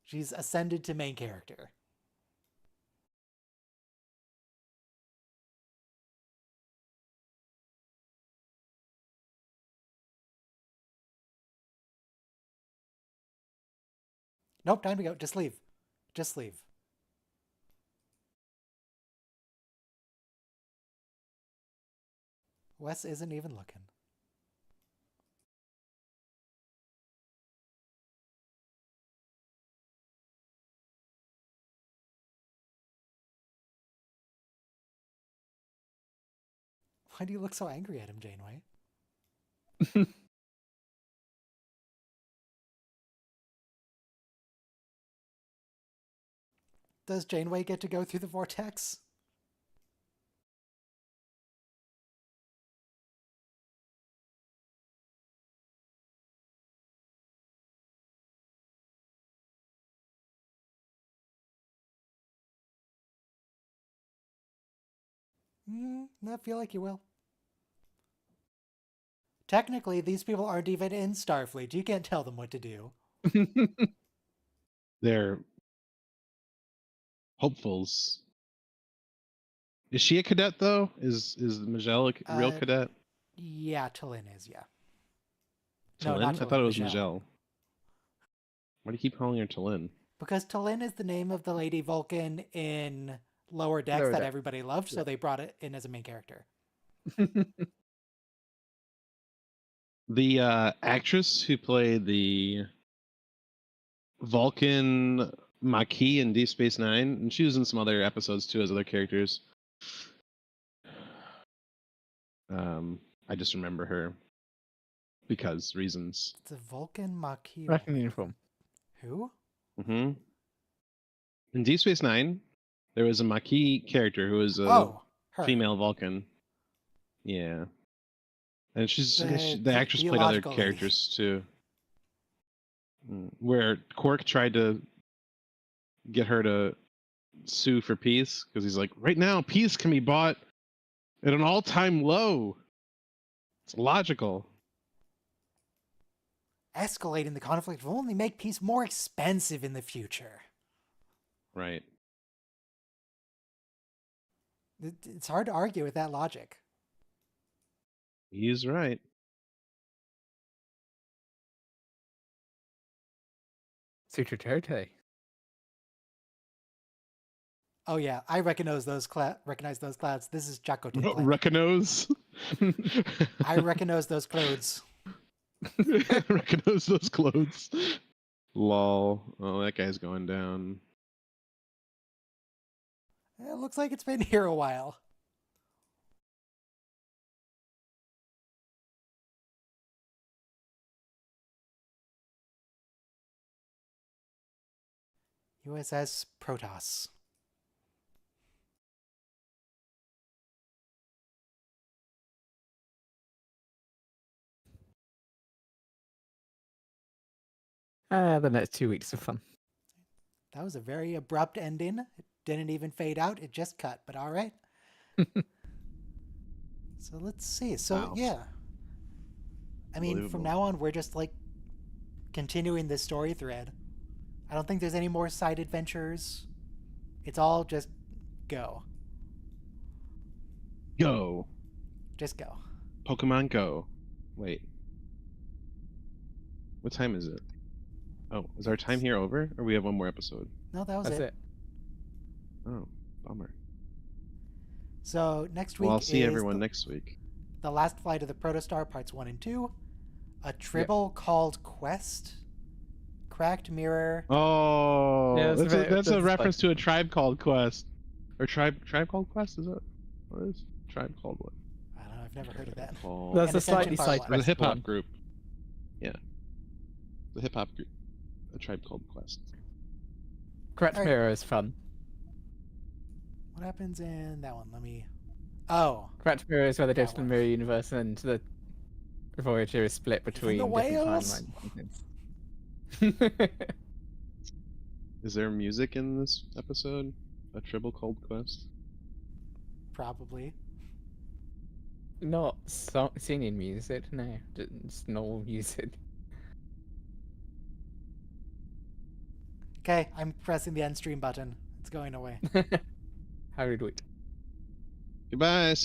She's ascended to main character. Nope, time to go. Just leave. Just leave. Wes isn't even looking. Why do you look so angry at him, Janeway? Does Janeway get to go through the vortex? I feel like you will. Technically, these people aren't even in Starfleet. You can't tell them what to do. They're hopefuls. Is she a cadet though? Is Michelle a real cadet? Yeah, Talin is, yeah. Talin? No, not I thought it was Michelle. Michelle. Why do you keep calling her Talin? Because Talin is the name of the Lady Vulcan in Lower Decks Lower that Deck. everybody loved, so they brought it in as a main character. The actress who played the Vulcan Maquis in Deep Space Nine, and she was in some other episodes too as other characters. I just remember her because reasons. It's a Vulcan Maquis. Wrecking uniform. Who? In Deep Space Nine, There was a Maquis character who was a Oh, her. female Vulcan. Yeah. And The the actress played other theological lady. characters too. Where Quark tried to get her to sue for peace because he's like, right now, peace can be bought at an all-time low. It's logical. Escalating the conflict will only make peace more expensive in the future. Right. It's hard to argue with that logic. He's right. Sutratote. Oh yeah, I recognize those clouds. This is Chakotay. Recognize. I recognize those clothes. Recognize those clothes. Lol. Oh, that guy's going down. It looks like it's been here a while. USS Protoss. The next 2 weeks of fun. That was a very abrupt ending. It didn't even fade out. It just cut, but all right. So let's see. So Wow. yeah. I mean, from Unbelievable. now on, we're just like continuing this story thread. I don't think there's any more side adventures. It's all just go. Go. Just go. Pokemon Go. Wait. What time is it? Oh, is our time here over? Or we have one more episode? No, that was That's it. Oh, bummer. So next week Well, I'll see is everyone next week. the last flight of the Protostar, parts 1 and 2. A tribble called Quest. Cracked Mirror. Oh, Yeah, that's a that's reference to a tribe called Quest. Or tribe called Quest, is it? What is tribe called what? I don't know, I've never heard of that. Called... That's And a slightly Ascension Part side One. The hip hop one. group. Yeah. The hip hop group. A tribe called Quest. Correct Alright. Mirror is fun. What happens in that one? Let me... Oh. Correct Mirror is where they go That to the one. mirror universe and the Voyager is split between the different whales? timelines. Is there music in this episode? A tribble called Quest? Probably. Not singing music, no. Just normal music. Okay, I'm pressing the end stream button. It's going away. How did we? Goodbye, see